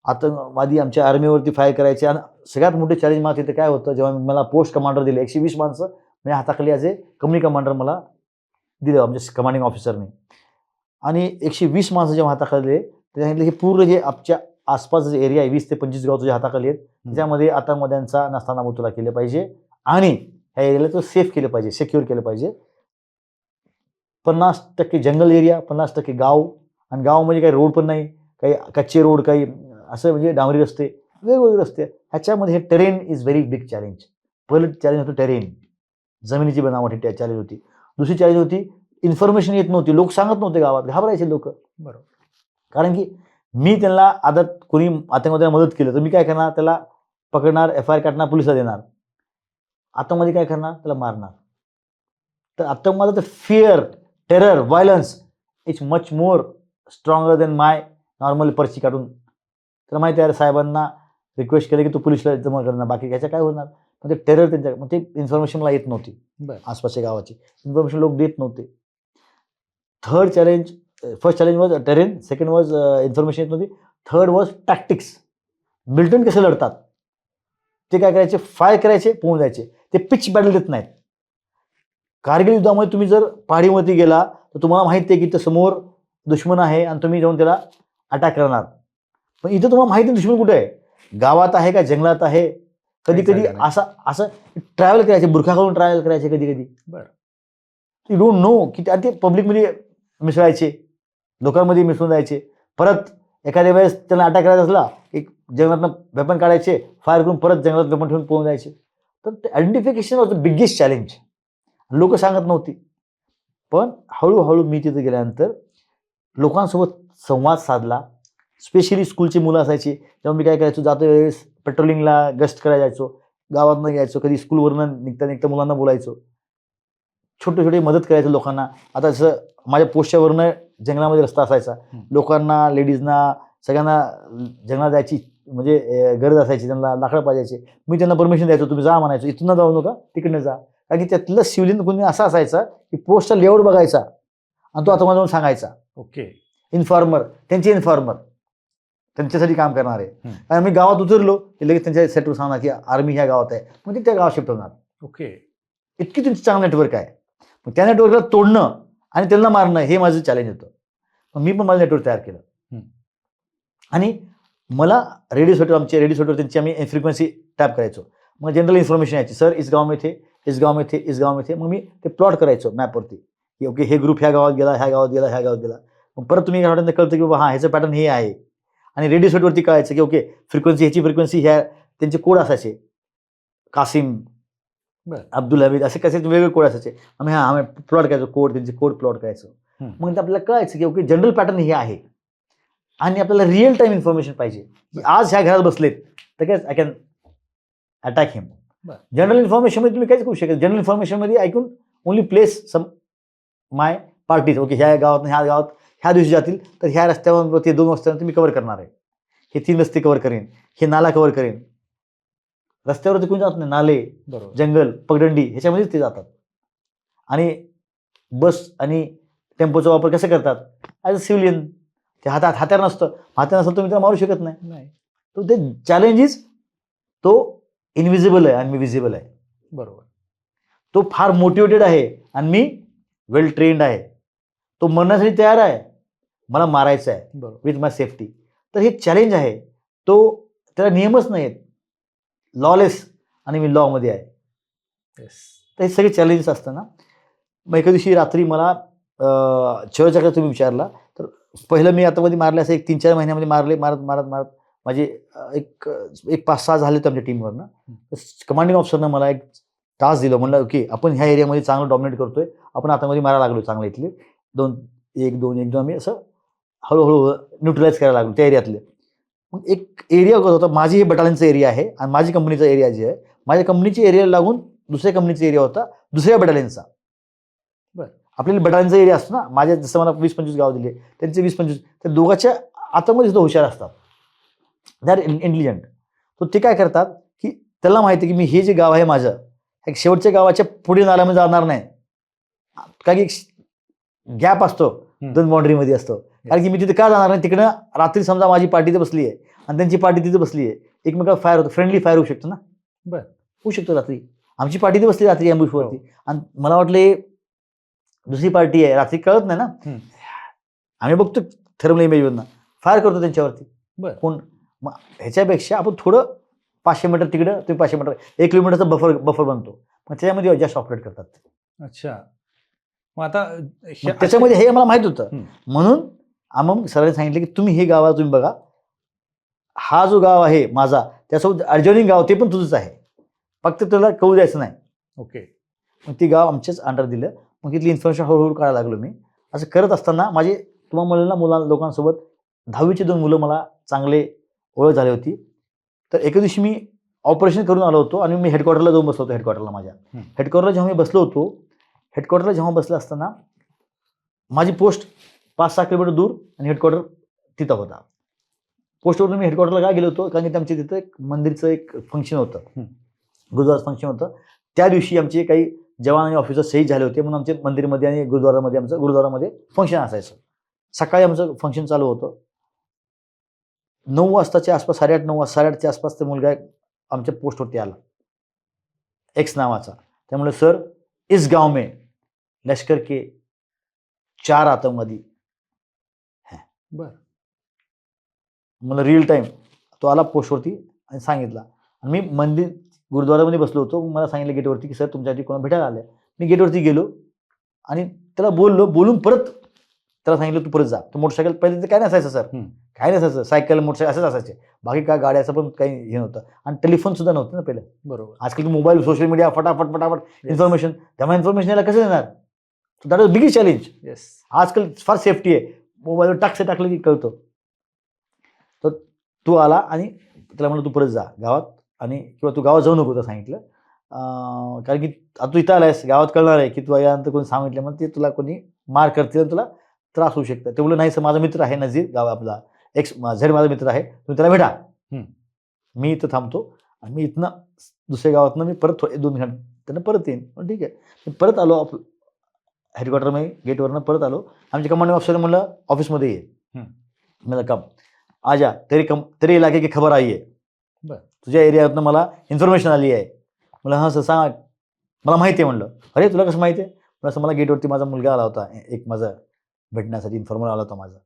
आतंकवादी आमच्या आर्मीवरती फायर करायचे आणि सगळ्यात मोठे चॅलेंज मला तिथे काय होतं, जेव्हा मला पोस्ट कमांडर दिले 120 माणसं म्हणजे हाताखाली ॲज ए कंपनी कमांडर मला दिलं आमच्या कमांडिंग ऑफिसरने आणि 120 माणसं जेव्हा हाताखाली दिले ते सांगितलं की पूर्ण जे आमच्या आसपासचं जे एरिया आहे 20 ते 25 गाव तुझ्या हाताखाली आहेत त्याच्यामध्ये आतंकवाद्यांचा नास्तानाबूत तुला केलं पाहिजे आणि ह्या एरियाला तो सेफ केलं पाहिजे, सिक्युअर केलं पाहिजे. 50% जंगल एरिया, 50% गाव आणि गाव म्हणजे काही रोड पण नाही, काही कच्चे रोड, काही असं म्हणजे डांबरी रस्ते, वेगवेगळे रस्ते. ह्याच्यामध्ये हे terrain is very big challenge. पहिलं चॅलेंज होतं टेरेन, जमिनीची बनावट ही चॅलेंज होती. दुसरी चॅलेंज होती इन्फॉर्मेशन येत नव्हती, लोक सांगत नव्हते, गावात घाबरायचे लोक. बरोबर. कारण की मी त्यांना आदत कोणी आतंकवाद्याला मदत केलं तर मी काय करणार, त्याला पकडणार, FIR काढणार, पोलिसला देणार. आतंकवादी काय करणार, त्याला मारणार. तर आतंकवादाचं fear, terror, violence is much more stronger than my normal पर्ची काढून. तर माहिती आहे साहेबांना रिक्वेस्ट केलं की तू पोलिसला जमा करणार, बाकी ह्याच्या काय होणार. मग ते टेरर त्यांच्या, मग ते इन्फॉर्मेशन मला येत नव्हती. आसपासच्या गावाची इन्फॉर्मेशन लोक देत नव्हते. Third challenge, first challenge was terrain, second was information येत नव्हती, थर्ड वॉज टॅक्टिक्स. मिलिटंट कसे लढतात, ते काय करायचे, फायर करायचे, पोहून जायचे. ते पिच बॅटल देत नाहीत. कारगिल युद्धामध्ये तुम्ही जर पहाडीमध्ये गेला तर तुम्हाला माहिती आहे की ते समोर दुश्मन आहे आणि तुम्ही जाऊन त्याला अटॅक करणार. पण इथं तुम्हाला माहिती नाही दुश्मन कुठे आहे, गावात आहे का जंगलात आहे. कधी कधी असं ट्रॅव्हल करायचे, बुरखा करून ट्रॅव्हल करायचे कधी कधी. बरं. यू डोंट नो की ते पब्लिकमध्ये मिसळायचे, लोकांमध्ये मिसळून जायचे. परत एखाद्या वेळेस त्यांना अटॅक करायचा असला एक जंगलातनं वेपन काढायचे, फायर करून परत जंगलात वेपन ठेवून पोहून जायचे. तर ते identification was the biggest challenge. लोक सांगत नव्हती. पण हळूहळू मी तिथे गेल्यानंतर लोकांसोबत संवाद साधला. स्पेशली स्कूलची मुलं असायची तेव्हा मी काय करायचो, जातो वेळेस पेट्रोलिंगला गस्ट करायला जायचो, गावातनं यायचो, कधी स्कूलवरनं निघता मुलांना बोलायचो, छोटे छोटे मदत करायचं लोकांना. आता जसं माझ्या पोस्टच्यावरनं जंगलामध्ये रस्ता असायचा, लोकांना, लेडीजना, सगळ्यांना जंगलात जायची म्हणजे गरज असायची, त्यांना लाकडं पाहिजे, मी त्यांना परमिशन द्यायचो, तुम्ही जा म्हणायचो, इथून जाऊ नका तिकडनं जा. कारण की त्यातलं सिव्हिलियन कोणी असा असायचा की पोस्टचा लेआउट बघायचा आणि तो आता मला सांगायचा. ओके. इन्फॉर्मर, त्यांचे इन्फॉर्मर त्यांच्यासाठी काम करणार आहे. आणि मी गावात उतरलो की लगेच त्यांच्या सेटवर सांगणार की आर्मी ह्या गावात आहे, मग ते त्या गावात शिफ्ट होणार. ओके. इतकी त्यांचं चांगलं नेटवर्क आहे. मग त्या नेटवर्कला तोडणं आणि त्यांना मारणं हे माझं चॅलेंज होतं. मग मी पण माझं नेटवर्क तयार केलं आणि मला रेडिओ सेटवर, आमचे रेडिओ सेटवर त्यांची आम्ही फ्रिक्वेन्सी टॅप करायचो. मग जनरल इन्फॉर्मेशन यायची, सर इस गाव में थे, इस गाव में थे, इस गाव में थे. मग मी ते प्लॉट करायचो मॅपवरती की ओके हे ग्रुप ह्या गावात गेला, ह्या गावात गेला, ह्या गावात गेला. मग परत तुम्ही काय कळतं की बाबा हां ह्याचं पॅटर्न हे आहे. आणि रेडिओ सेटवरती कळायचं की ओके फ्रिक्वेन्सी, ह्याची फ्रिक्वेन्सी, ह्या त्यांचे कोड असायचे, कासिम, अब्दुल हमीद, असे कसे वेगवेगळे कोड असायचे. आम्ही आम्ही प्लॉट करायचो, कोड त्यांचे कोड प्लॉट करायचो. मग ते आपल्याला कळायचं की ओके जनरल पॅटर्न हे आहे आणि आपल्याला रिअल टाईम इन्फॉर्मेशन पाहिजे की आज ह्या घरात बसलेत तर काय I can attack him. General इन्फॉर्मेशनमध्ये तुम्ही काहीच करू शकत. जनरल इन्फॉर्मेशनमध्ये ऐकून only place some my parties, okay ह्या गावात ह्या गावात ह्या दिवशी जातील तर ह्या रस्त्यावर ते 2 रस्त्यावर तुम्ही कव्हर करणार आहे, हे 3 रस्ते कव्हर करेन, हे नाला कव्हर करेन. रस्त्यावरती कोणी जात नाही, नाले, जंगल, पगडंडी ह्याच्यामध्येच ते जातात. आणि बस आणि टेम्पोचा वापर कसा करतात, ॲज अ सिव्हिलियन. ते हत्यार नसतं, हत्यार नसतं तुम्ही त्याला मारू शकत नाही. तो ते चॅलेंजेस, तो इनविजिबल आहे आणि मी विजिबल आहे. बरोबर. तो फार मोटिवेटेड आहे आणि मी वेल ट्रेन्ड आहे. तो मरण्यासाठी तयार आहे, मला मारायचं आहे विथ माय सेफ्टी. तर हे चॅलेंज आहे, तो त्याला नियमच नाही आहेत, लॉलेस आणि मी लॉमध्ये आहे. तर हे सगळे चॅलेंजेस असतात ना. मग एका दिवशी रात्री मला शेवटच्या तुम्ही विचारला तर पहिलं मी आतामध्ये मारले असं 1-3-4 महिन्यामध्ये मारत माझे एक 5-6 झाले होते आमच्या टीमवरनं. कमांडिंग ऑफिसरनं मला एक टास्क दिलं, म्हणलं ओके आपण ह्या एरियामध्ये चांगलं डॉमिनेट करतोय, आपण आतामध्ये मारायला लागलो चांगलं. इथले 1-2 आम्ही असं हळूहळू न्यूट्रलाइज करायला लागलो त्या एरियातले. मग एक एरिया होता, माझी हे बटाल्यांचा एरिया आहे आणि माझी कंपनीचा एरिया जे आहे, माझ्या कंपनीच्या एरियाला लागून दुसऱ्या कंपनीचा एरिया होता दुसऱ्या बटालियनचा. बरं. आपल्याला बटालियनचा एरिया असतो ना, माझ्या जसं मला 20-25 गाव दिले, त्यांचे 20-25, त्या दोघांच्या आतामध्ये सुद्धा हुशार असतात, दे आर इंटेलिजंट. तो ते काय करतात की त्याला माहिती आहे की मी हे जे गाव आहे माझं, एक शेवटच्या गावाच्या पुढे नाल्यामध्ये जाणार नाही, कारण की गॅप असतो, 2 बाउंड्रीमध्ये असतो. कारण की मी तिथे का जाणार नाही, तिकडं रात्री समजा माझी पार्टी तिथे बसली आहे आणि त्यांची पार्टी तिथे बसली आहे, एकमेकावर फायर होतं, फ्रेंडली फायर होऊ शकतो ना. बरं. होऊ शकतो रात्री. आमची पार्टी तिथे बसली रात्री ॲम्ब्युशवरती आणि मला वाटले दुसरी पार्टी आहे, रात्री कळत नाही ना, आम्ही बघतो थर्मल इमेजवरनं, फायर करतो त्यांच्यावरती. बरं. कोण मग ह्याच्यापेक्षा आपण थोडं 500 मीटर तिकडं, तुम्ही 500 मीटर, 1 किलोमीटरचा बफर बनतो, मग त्याच्यामध्ये जास्त ऑपरेट करतात. अच्छा. मग आता त्याच्यामध्ये हे मला माहित होतं, म्हणून मग सरांनी सांगितलं की तुम्ही हे गावाला तुम्ही बघा, हा जो गाव आहे माझा त्यासोबत ॲडजॉइनिंग गाव ते पण तुझंच आहे, फक्त तुला कळू द्यायचं नाही. ओके. मग ती गाव आमच्याच अंडर दिलं. मग तिथली इन्फॉर्मेशन हळूहळू काढायला लागलो मी. असं करत असताना माझे तुम्हाला म्हणलं ना, लोकांसोबत 10वीचे 2 मुलं मला चांगले ओळख झाली होती. तर एके दिवशी मी ऑपरेशन करून आलो होतो आणि मी हेडक्वार्टरला जाऊन बसलो होतो. हेडक्वार्टरला माझ्या हेडक्वार्टरला जेव्हा मी बसलो होतो, हेडक्वार्टरला जेव्हा बसलं असताना माझी पोस्ट 5-6 किलोमीटर दूर आणि हेडक्वार्टर तिथं होता. पोस्टवरून मी हेडक्वार्टरला का गेलो होतो, कारण की आमच्या तिथं एक मंदिरचं एक फंक्शन होतं, गुरुद्वाराचं फंक्शन होतं. त्या दिवशी आमचे काही जवान आणि ऑफिसर शहीद झाले होते, म्हणून आमचे मंदिरमध्ये आणि गुरुद्वारामध्ये फंक्शन असायचं. सकाळी आमचं फंक्शन चालू होतं. 9 वाजताच्या आसपास, 8:30-9 8:30च्या आसपास ते मुलगा आमच्या पोस्टवरती आला, एक्स नावाचा. त्यामुळे सर, इस गाव में लष्कर के 4 आतंकवादी हैं. बरं. मला रिअल टाईम तो आला पोस्टवरती आणि सांगितला. आणि मी गुरुद्वारामध्ये बसलो होतो. मला सांगितलं गेटवरती की सर तुमच्यासाठी कोणा भेटायला आलं. मी गेटवरती गेलो आणि त्याला बोलून परत त्याला सांगितलं तू परत जा. तो मोटरसायकल पहिले तर काय नसायचं सर, काय नसायचं, सायकल मोटरसायकल असंच असायचे, बाकी काय गाड्याचं पण काही हे नव्हतं. आणि टेलिफोन सुद्धा नव्हतं ना पहिलं. बरोबर. आजकाल मोबाईल, सोशल मीडिया, फटाफट इन्फॉर्मेशन, त्यामुळे इन्फॉर्मेशन यायला कसं देणार, that is biggest challenge. Yes. आजकाल फार सेफ्टी आहे, मोबाईलवर टाकलं की कळतो. तर तू आला आणि त्याला म्हणलं तू परत जा गावात, आणि किंवा तू गावात जाऊ नको तर सांगितलं. कारण की आता तू इथं आलायस, गावात कळणार आहे की तू यानंतर कोणी सांगितलं मग ते तुला कोणी मार करतील, तुला त्रास होऊ शकतं. ते बोललं नाही सर, माझा मित्र आहे नजीर, गाव आपला झेड माझा मित्र आहे, तुम्ही त्याला भेटा, मी इथं थांबतो आणि मी इथनं दुसऱ्या गावातनं मी परत 2 घंटे त्यांना परत येईन. पण ठीक आहे. मी परत आलो हेडक्वार्टरमध्ये, गेटवरनं परत आलो. आमच्या कमांडिंग ऑफिसर म्हणलं ऑफिसमध्ये ये. मला कम आजा, तेरे इलाके की खबर आई आहे, तुझ्या एरियातनं मला इन्फॉर्मेशन आली आहे. मला हां सर सांग, मला माहिती आहे. म्हणलं अरे तुला कसं माहिती आहे. मला असं, मला गेटवरती माझा मुलगा आला होता, एक माझा भेटण्यासाठी इन्फॉर्मर आला होता माझा.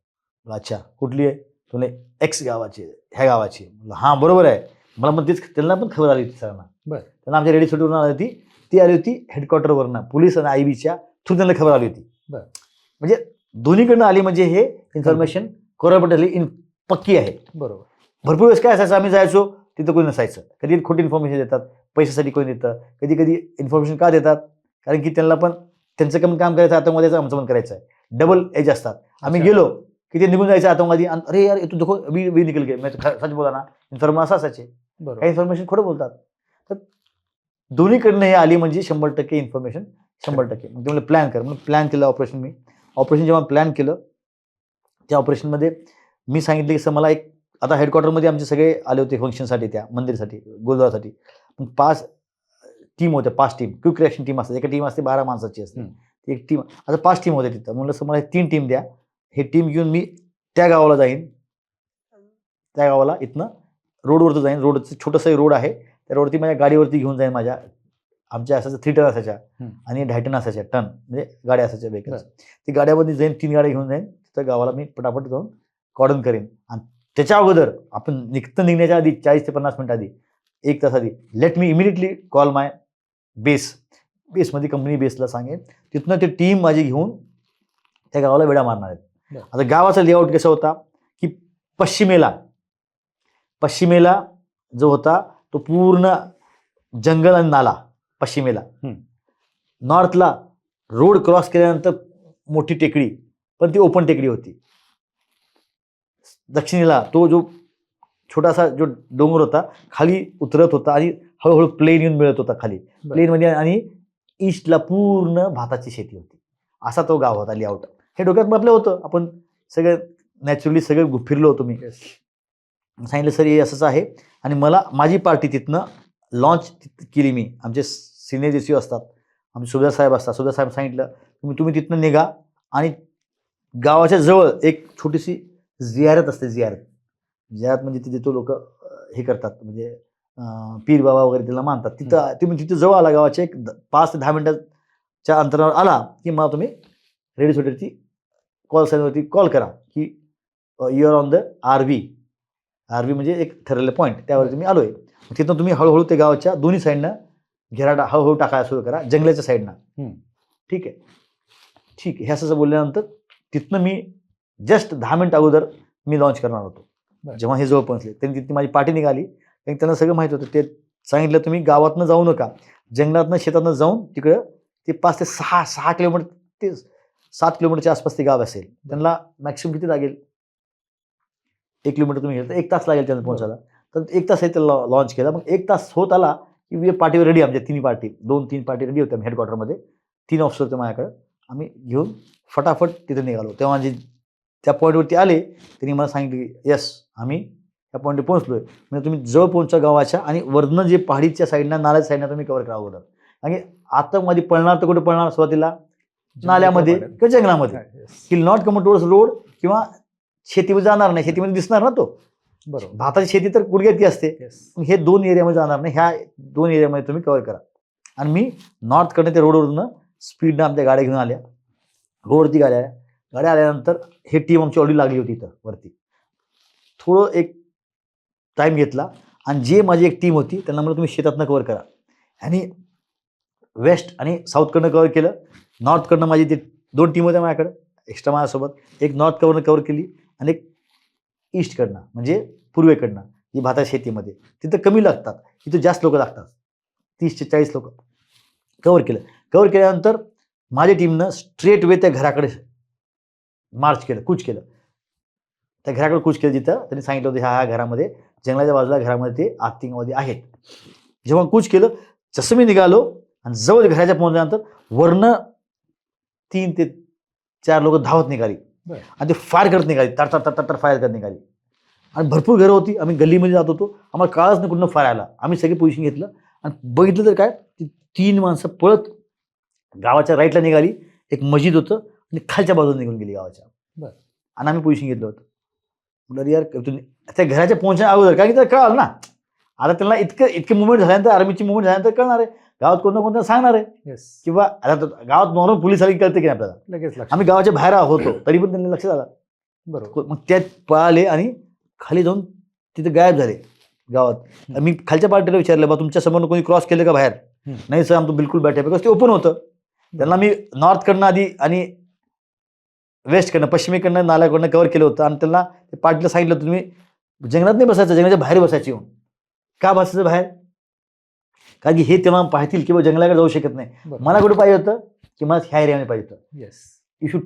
मला अच्छा कुठली आहे, तुला एक्स गावाची, ह्या गावाची. म्हणलं हां बरोबर आहे. मला पण तेच, त्यांना पण खबर आली होती सरांना. त्यांना आमच्या रेडी सिटीवरून आली होती, ती आली होती हेडक्वार्टरवरनं, पोलीस आणि IBच्या थ्रू त्यांना खबर आली होती. म्हणजे दोन्हीकडनं आली, म्हणजे हे इन्फॉर्मेशन कोराबटली पक्की आहे. बरोबर. भरपूर वेळेस काय असायचं, आम्ही जायचो तिथं कोणी नसायचं. कधी खोटी इन्फॉर्मेशन देतात, पैशासाठी कोणी देतं, कधी इन्फॉर्मेशन का देतात, कारण की त्यांना पण त्यांचं पण काम करायचं, आतंकवाद्याचं आमचं पण करायचं आहे, डबल एज असतात. आम्ही गेलो की ते निघून जायचं आतंकवादी, अरे यार तू देखो अभी निकल गए, मैं सच बोला ना, इन्फॉर्मेशन असं असायचे. काही इन्फॉर्मेशन खोटं बोलतात. तर दोन्हीकडनं हे आली म्हणजे 100% इन्फॉर्मेशन, 100%. मग ते प्लॅन कर, म्हणून प्लॅन केलं ऑपरेशन. ऑपरेशन जेव्हा प्लॅन केलं, त्या ऑपरेशनमध्ये मी सांगितलं की सर मला एक, आता हेडक्वार्टरमध्ये आमचे सगळे आले होते फंक्शनसाठी, त्या मंदिरसाठी, गुरुद्वारासाठी. मग 5 टीम होत्या, 5 टीम, क्विक रिॲक्शन टीम असते. एका टीम असते 12 माणसाची असते, एक टीम. आता 5 टीम होत्या तिथं. म्हणलं सर मला 3 टीम द्या, हे टीम घेऊन मी त्या गावाला जाईन, त्या गावाला इथनं रोडवरचं जाईन, रोडचं छोटंसं रोड आहे, त्या रोडवरती माझ्या गाडीवरती घेऊन जाईन. आमच्या असायचं 3 टन असायच्या आणि 2.5 टन असायच्या, टन म्हणजे गाड्या असायच्या व्हेकल्स. ती गाड्यामध्ये जाईन, 3 गाड्या घेऊन जाईन, तिथं गावाला मी पटापट जाऊन कॉर्डन करेन. आणि त्याच्या अगोदर आपण निघण्याच्या आधी 40 ते 50 मिनिट आधी, 1 तास आधी, लेट मी इमिडिएटली कॉल माय बेसमध्ये, कंपनी बेसला सांगेन, तिथनं ते टीम माझी घेऊन त्या गावाला वेढा मारणार आहेत. आता गावाचा लेआउट कसा होता की पश्चिमेला जो होता तो पूर्ण जंगल आणि नाला पश्चिमेला, नॉर्थला रोड क्रॉस केल्यानंतर मोठी टेकडी, पण ती ओपन टेकडी होती. दक्षिणेला तो जो छोटासा जो डोंगर होता खाली उतरत होता आणि हळूहळू प्लेन येऊन मिळत होता खाली प्लेनमध्ये, आणि ईस्टला पूर्ण भाताची शेती होती. असा तो गाव होता लेआउट. हे डोक्यात म्हटलं होतं, आपण सगळं नॅचरली सगळं फिरलो होतो. मी सांगितलं सर हे असंच आहे, आणि मला माझी पार्टी तिथनं लॉन्च केली. मी आमचे सिनियर जेसी असतात, आमचे सुभेदार साहेब असतात. सुभेदार साहेब सांगितलं तुम्ही तिथनं निघा, आणि गावाच्या जवळ एक छोटीशी जियारत असते. जियारत म्हणजे तिथे तो लोक हे करतात, म्हणजे पीर बाबा वगैरे त्याला मानतात. तिथं तुम्ही तिथे जवळ आला, गावाच्या एक 5 ते 10 मिनिटाच्या अंतरावर आला की मला तुम्ही रेडिओ सेंटरची कॉल साईनवरती कॉल करा की you are on the RV म्हणजे एक ठरलेलं पॉईंट, त्यावरती मी आलोय. तिथं तुम्ही हळूहळू ते गावाच्या दोन्ही साईडनं घेरा हळूहळू टाकायला सुरू करा, जंगलाच्या साईडनं. ठीक आहे हे असं बोलल्यानंतर तिथनं मी जस्ट 10 मिनिट अगोदर मी लॉन्च करणार होतो. जेव्हा हे जवळ पोहोचले त्यांनी तिथे माझी पार्टी निघाली. त्यांना सगळं माहित होतं. ते सांगितलं तुम्ही गावातनं जाऊ नका, जंगलातनं शेतातनं जाऊन तिकडं ते 5 ते 6 किलोमीटर ते 7 किलोमीटरच्या आसपास ते गाव असेल. त्यांना मॅक्सिमम किती लागेल, 1 किलोमीटर तुम्ही गेलं तर 1 तास लागेल त्यांना पोहोचायला. तर 1 तास आहे त्याला लॉन्च केला. मग 1 तास होत आला की पार्टीवर रेडी, आमच्या 2-3 पार्टी रेडी होत्या हेडक्वार्टरमध्ये. 3 ऑफिसर होते माझ्याकडे. आम्ही घेऊन फटाफट तिथे निघालो. तेव्हा जे त्या पॉईंटवरती आले त्यांनी मला सांगितलं की येस आम्ही त्या पॉईंटवर पोहोचलोय. म्हणजे तुम्ही जवळ पोहोचा गावाच्या, आणि वरनं जे पहाडीच्या साईडनं नाल्याच्या साईडनं तुम्ही कव्हर करावं होतं. आणि आतमध्ये पळणार तर कुठे पळणार, सुरुवातीला नाल्यामध्ये किंवा जंगलामध्ये. ही नॉट कम टुवर्ड्स रोड, किंवा शेतीमध्ये जाणार नाही, शेतीमध्ये दिसणार ना तो. बरोबर, भाताची शेती तर गुडघ्यात असते. हे 2 एरियामध्ये जाणार नाही, ह्या 2 एरियामध्ये तुम्ही कव्हर करा. आणि मी नॉर्थकडनं ते रोडवरनं स्पीडनं आमच्या गाड्या घेऊन आल्या, रोडवरती गाड्या आल्यानंतर हे टीम आमची ऑलरेडी लागली होती इथं वरती. थोडं एक टाईम घेतला, आणि जे माझी एक टीम होती त्यांना म्हणलं तुम्ही शेतातनं कव्हर करा. आणि वेस्ट आणि साऊथकडनं कव्हर केलं. नॉर्थकडनं माझी ते 2 टीम होत्या माझ्याकडे एक्स्ट्रा माझ्यासोबत. एक नॉर्थ कव्हर केली, आणि एक ईस्टकडनं म्हणजे पूर्वेकडनं, जी भाता शेतीमध्ये तिथं कमी लागतात, इथं जास्त लोक लागतात. 30 ते 40 लोक कव्हर केल्यानंतर माझ्या टीमनं स्ट्रेट वे त्या घराकडे मार्च केलं, कूच केलं. त्या घराकडे कूच केलं जिथं त्यांनी सांगितलं होतं ह्या घरामध्ये, जंगलाच्या बाजूला घरामध्ये ते आतिंकवादी आहेत. जेव्हा कूच केलं, जसं मी निघालो आणि जवळ घराच्या पोहोचल्यानंतर वरनं 3 ते 4 लोक धावत निघाली, आणि ते फायर करत निघाली, तर फायर करत निघाली. आणि भरपूर घरं होती. आम्ही गल्लीमध्ये जात होतो, आम्हाला कळाच नाही कुठनं फायर आला. आम्ही सगळे पोझिशन घेतलं आणि बघितलं तर काय, ती 3 माणसं पळत गावाच्या राईटला निघाली. एक मस्जिद होतं आणि खालच्या बाजूला निघून गेली गावाच्या. आणि आम्ही पोझिशन घेतलं होतं. म्हटलं यार त्या घराच्या पोहोचण्या अगोदर, कारण की त्याला कळालं ना, आता त्यांना इतके मुवमेंट झाल्यानंतर, आर्मीची मुवमेंट झाल्यानंतर कळणार आहे, गावात कोणता कोणता सांगणार आहे. किंवा आता गावात नॉर्मल पोलीस आली कळते की नाही आपल्याला, लगेच. आम्ही गावाच्या बाहेर होतो तरी पण त्यांनी लक्ष झालं. बरोबर. मग त्यात पळाले आणि खाली जाऊन तिथे गायब झाले गावात. मी खालच्या पार्टीला विचारलं, बा तुमच्या समोर कोणी क्रॉस केलं का बाहेर? नाही सर, आमचं बिलकुल बॅट आहे, बिकॉज ते ओपन होतं. त्यांना मी नॉर्थकडनं आधी आणि वेस्टकडनं, पश्चिमेकडनं, नाल्याकडनं कव्हर केलं होतं. आणि त्यांना पार्टीला सांगितलं तुम्ही जंगलात नाही बसायचं, जंगलाच्या बाहेर बसायचं. येऊन का बसायचं बाहेर? कारण की हे तेव्हा पाहतील की जंगलाकडे जाऊ शकत नाही. मला कुठे पाहिजे होतं की मला ह्या एरियामध्ये पाहिजे होतं. Yes, you should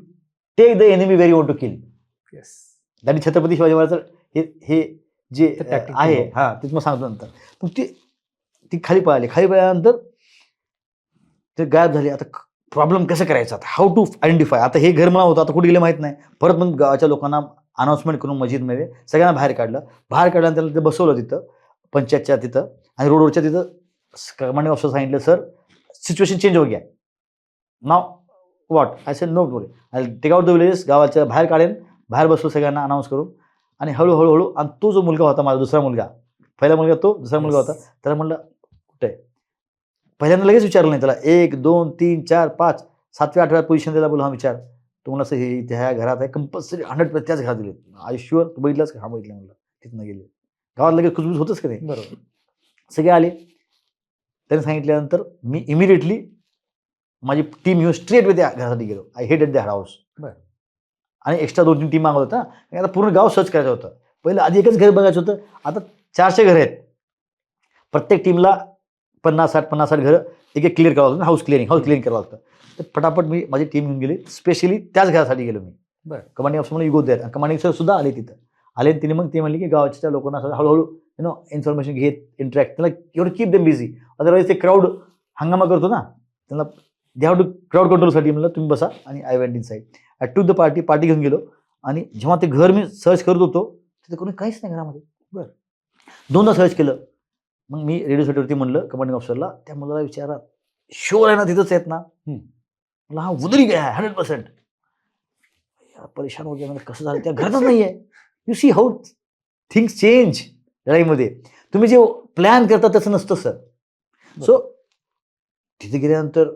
take the enemy where you want to kill. Yes, आणि छत्रपती शिवाजी महाराज हे जे आहे, हा ते तुम्हाला सांगतो नंतर. मग ती खाली पळाल्यानंतर ते गायब झाले. आता प्रॉब्लेम कसं करायचा, हाऊ टू आयडेंटिफाय. आता हे घर मला होतं, आता कुठे गेले माहित नाही. परत मग गावाच्या लोकांना अनाउन्समेंट करून मस्जिदमध्ये सगळ्यांना बाहेर काढल्यानंतर तिथं बसवलं, तिथं पंचायतच्या तिथं आणि रोडवरच्या तिथं. कमांडिंग ऑफिसर सांगितलं, सर सिच्युएशन चेंज हो गया नाव what. I said no worry, I take out the villages. गावाच्या बाहेर काढेन, बाहेर बसलो सगळ्यांना अनाऊन्स करून. आणि हळूहळू आणि तो जो मुलगा होता माझा, दुसरा मुलगा, पहिला मुलगा तो, दुसरा मुलगा होता, त्याला म्हणलं कुठे आहे. पहिल्यांदा लगेच विचारलं नाही त्याला, 1 2 3 4 5 7व्या 8व्या पोझिशन द्यायला बोलू. हा विचार तुम्हाला असं हे ह्या घरात आहे, कंपल्सरी 100% त्याच घरात दिले. आय शुअर तू बघितलास का? हा बघितलं म्हणलं. तिथनं गेले. गावात लगेच खुशबूज होतच का नाही. बरोबर. सगळे आले. त्यांनी सांगितल्यानंतर मी इमिडिएटली माझी टीम घेऊन स्ट्रेट वे त्या घरासाठी गेलो. आय हेटेड द हाऊस. आणि एक्स्ट्रा 2-3 टीम मागवत होता. आता पूर्ण गाव सर्च करायचं होतं. पहिलं आधी एकच घर बघायचं होतं, आता 400 घरं आहेत. प्रत्येक टीमला 50-60 घरं एक क्लिअर करावं लागतं, हाऊस क्लिअरिंग करावं लागतं. तर फटाफट मी माझी टीम घेऊन गेली, स्पेशली त्याच घरासाठी गेलो मी. कमांडिंग ऑफिसर म्हणून युगो द्या, कमांडिंग सर सुद्धा आले तिथं. आले आणि तिने मग ते म्हणले की गावाच्या लोकांना असं हळूहळू इन्फॉर्मेशन घेत इंटरॅक्ट, त्याला एवढं कीप देम बिझी, अदरवाईज ते क्राऊड हंगामा करतो ना, त्यांना दे हॅव टू क्राऊड कंट्रोलसाठी म्हणलं तुम्ही बसा. आणि I went inside, I to the party घेऊन गेलो. आणि जेव्हा ते घर मी सर्च करत होतो तिथे कोणी काहीच नाही घरामध्ये. बरं. 2दा सर्च केलं. मग मी रेडिओ सेटवरती म्हणलं कमांडिंग ऑफिसरला, त्या मुलाला विचारा शुअर आहे ना तिथंच आहेत ना. मला हा उदरी गया 100%. परेशान होते, कसं झालं त्या घरातच नाही आहे. You see how things change लढाईमध्ये. तुम्ही जे प्लॅन करता तसं नसतं सर. सो तिथे गेल्यानंतर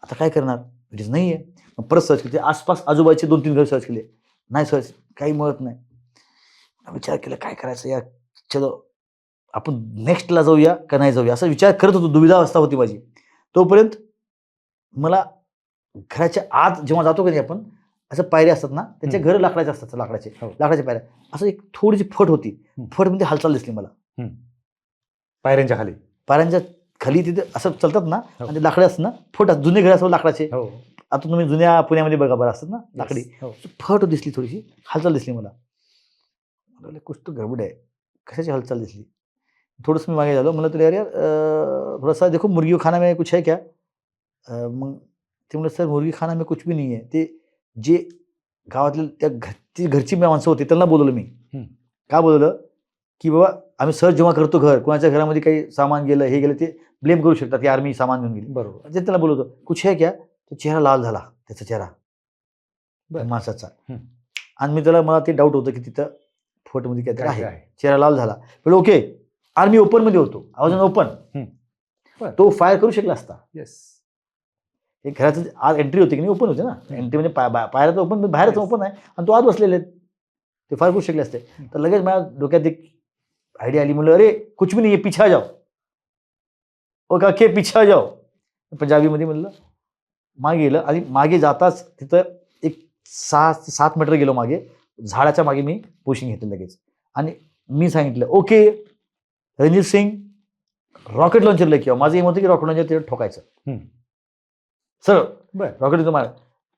आता काय करणार, इट इज नाही आहे. मग परत सर्च केले, आसपास आजूबाजूचे 2-3 घर सर्च केले, नाही सर्च, काही मिळत नाही. विचार केला काय करायचं या, चलो आपण नेक्स्टला जाऊया का नाही जाऊया असा विचार करत होतो. दुविधावस्था होती माझी. तोपर्यंत मला घराच्या आत जेव्हा जातो की नाही आपण, असं पायऱ्या असतात ना, त्यांच्या घर लाकडाचे असतात, लाकडाच्या पायऱ्या, असं एक थोडीशी फट होती. फटमध्ये हालचाल दिसली मला पायऱ्यांच्या खाली. पायऱ्यांच्या खाली तिथे असं चालतात ना, आणि लाकडे असतात ना, फट, जुने घर असतात लाकडाचे. आता तुम्ही जुन्या पुण्यामध्ये बघा बरं असतात ना लाकडी, फट दिसली, थोडीशी हालचाल दिसली मला. कुछ तो गडबड आहे, कशाची हालचाल दिसली. थोडंसं मी मागे झालो, मला तुला यार थोडासा देखो मुर्गी खाना में कुछ है क्या. मग ते म्हणलं सर मुर्गी खाना में कुछ भी नहीं है. ते जे गावातले त्या घरची माणसं होती त्यांना बोलवलं मी. का बोलवलं की बाबा आम्ही सर्च जेव्हा करतो घर, कोणाच्या घरामध्ये काही सामान गेलं, हे गेलं, ते ब्लेम करू शकतात की आर्मी सामान घेऊन गेली. बरोबर. ते त्याला बोलवतो, कुछ है क्या. तो चेहरा लाल झाला, त्याचा चेहरा माणसाचा. आणि मी त्याला, मला ते डाऊट होतं की तिथं फोटोमध्ये काहीतरी आहे. चेहरा लाल झाला. पण ओके, आर्मी ओपन मध्ये होतो, आवाज ओपन, तो फायर करू शकला असता. एक घराचं आज एंट्री होती की नाही, ओपन होते ना, एंट्री म्हणजे पायऱ्याचं ओपन, बाहेरच ओपन आहे, आणि तो आत बसलेले आहेत, ते फायर करू शकले असते. तर लगेच माझ्या डोक्यात एक आयडिया आली. म्हणलं अरे कुछ भी नाही, पिछा जाओ, ओ काके पिछा जाओ. पंजाबीमध्ये म्हणलं मागे गेलं, आणि मागे जाताच तिथं एक 6-7 मीटर गेलो मागे, झाडाच्या मागे मी पोशिंग घेतलं लगेच. आणि मी सांगितलं okay Ranjit Singh, rocket launcher लेके आओ. माझं एम होतं की रॉकेट लॉन्चर तिथे ठोकायचं सर, रॉकेट मारा.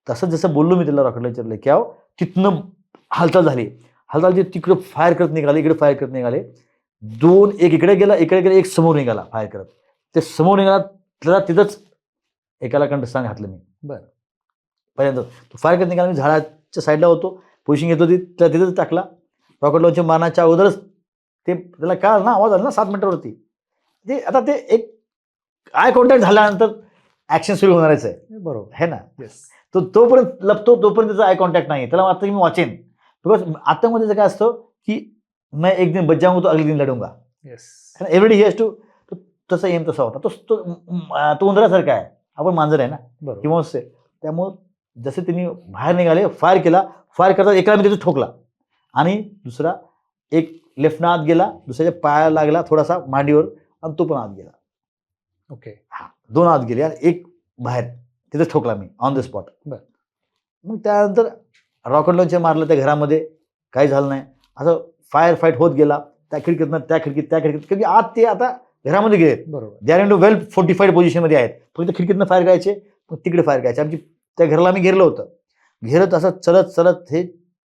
तसं जसं बोललो मी त्याला रॉकेट लॉन्चर लेके आओ, तिथनं हालचाल झाली. तिकडे फायर करत निघाले, इकडे फायर करत निघाले. 2, एक इकडे गेला, एक समोर निघाला फायर करत. ते समोर निघाला, त्याला तिथंच एकाला कंठस्थान घातलं मी. पहिल्यांदा तो फायर करत निघाला, मी झाडाच्या साईडला होतो, पोझिशन घेत होती, त्याला तिथंच टाकला. रॉकेट लॉन्चर मारण्याच्या अगोदरच ते त्याला काय ना, आवाज आला ना 7 मीटरवरती. ते आता ते एक आय कॉन्टॅक्ट झाल्यानंतर ऍक्शन सुरू होणारच आहे. बरोबर आहे ना. तो तोपर्यंत लपतो, तोपर्यंत त्याचा आय कॉन्टॅक्ट नाही. त्याला वाटतं की मी वाचेन. बिकॉज आतंकमध्ये काय असतं की मैं एक दिन बच जाऊंगा तो अगले दिन लढूंगा. Everyday he has to. तसा एम तसा होता. तो उंदरासारखा आहे, आपण मांजर आहे ना किंवा असते. त्यामुळं जसे त्यांनी बाहेर निघाले, फायर केला. फायर करता एकाला मी त्याचा ठोकला, आणि दुसरा एक लेफ्टनं आत गेला, दुसऱ्याच्या पायाला लागला थोडासा मांडीवर, आणि तो पण आत गेला. ओके, 2 आत गेले आणि एक बाहेर, तिथे ठोकला मी ऑन द स्पॉट. मग त्यानंतर रॉकेट लॉन्चर मारलं त्या घरामध्ये, काही झालं नाही. असं फायर फाईट होत गेला, त्या खिडकीतनं त्या खिडकीत, कारण आत ते आता घरामध्ये गेले. बरोबर. They are in well fortified पोझिशनमध्ये आहेत. फक्त खिडकीतनं फायर करायचे, मग तिकडे फायर करायचे. आमची त्या घराला आम्ही घेरलं होतं. घेरत असं चलत हे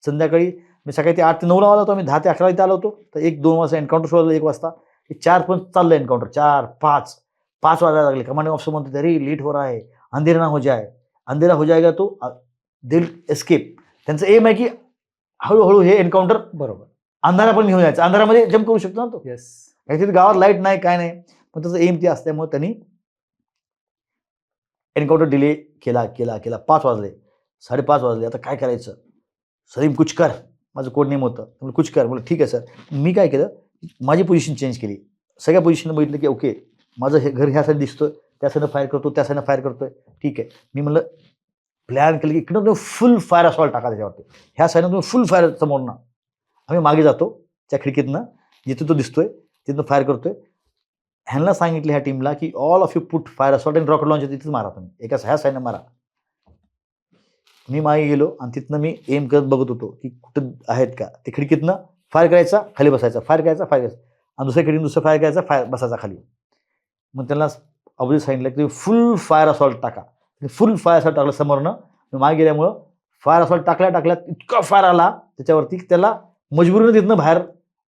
संध्याकाळी, मी सकाळी ते 8 ते 9 आलो होतो, आम्ही 10 ते 11 इथे आलो होतो. तर 1-2 वाजता एन्काउंटर सुरू झालं, 1 वाजता 4 पण चाललं एन्काउंटर, 4-5 वाजायला लागले. कमांडिंग ऑफिसर म्हणतो अरे लेट हो रहा है, अंधेरा ना हो जाए. अंधेरा हो जाएगा तो दिल एस्केप. त्यांचं एम आहे की हळूहळू हे एन्काउंटर बरोबर अंधारा पण घेऊन जायचं, अंधारामध्ये जम्प करू शकतो ना तो. तिथे गावात लाईट नाही, काय नाही, पण त्याचं एम ते असल्यामुळे त्यांनी एन्काउंटर डिले केला. 5 वाजले, 5:30 वाजले. आता काय करायचं, सलीम कुछ कर, माझं कोड नेम होतं. म्हणलं कुछ कर. म्हणलं ठीक आहे सर. मी काय केलं, माझी पोझिशन चेंज केली. सगळ्या पोझिशन बघितलं की ओके माझं हे घर ह्या साईड दिसतोय, त्या साईडनं फायर करतो, त्या साईडनं फायर करतोय, ठीक आहे. मी म्हणलं प्लॅन केलं की इकडं तुम्ही फुल फायर असॉल्ट टाका त्याच्यावरती, ह्या साईडनं तुम्ही फुल फायर समोरनं. आम्ही मागे जातो त्या खिडकीतनं, जिथे तो दिसतोय तिथनं फायर करतोय. ह्यांना सांगितलं ह्या टीमला की all of you put fire assault आणि रॉकेट लॉन्चर तिथेच मारा, तुम्ही एका ह्या साईडनं मारा. मी मागे गेलो आणि तिथनं मी एम करत बघत होतो की कुठं आहेत का. ते खिडकीतनं फायर करायचा, खाली बसायचा, फायर करायचा, आणि दुसऱ्या खिडकीतून दुसरं फायर करायचा, फायर बसायचा खाली. मग त्यांना अगोदर सांगितलं की तुम्ही फुल फायर असॉल्ट टाका. फुल फायर असॉल्ट टाकलं समोरनं. मी मागे गेल्यामुळं फायर असॉल्ट टाकल्या इतका फायर आला त्याच्यावरती, त्याला मजबुरीनं तिथनं बाहेर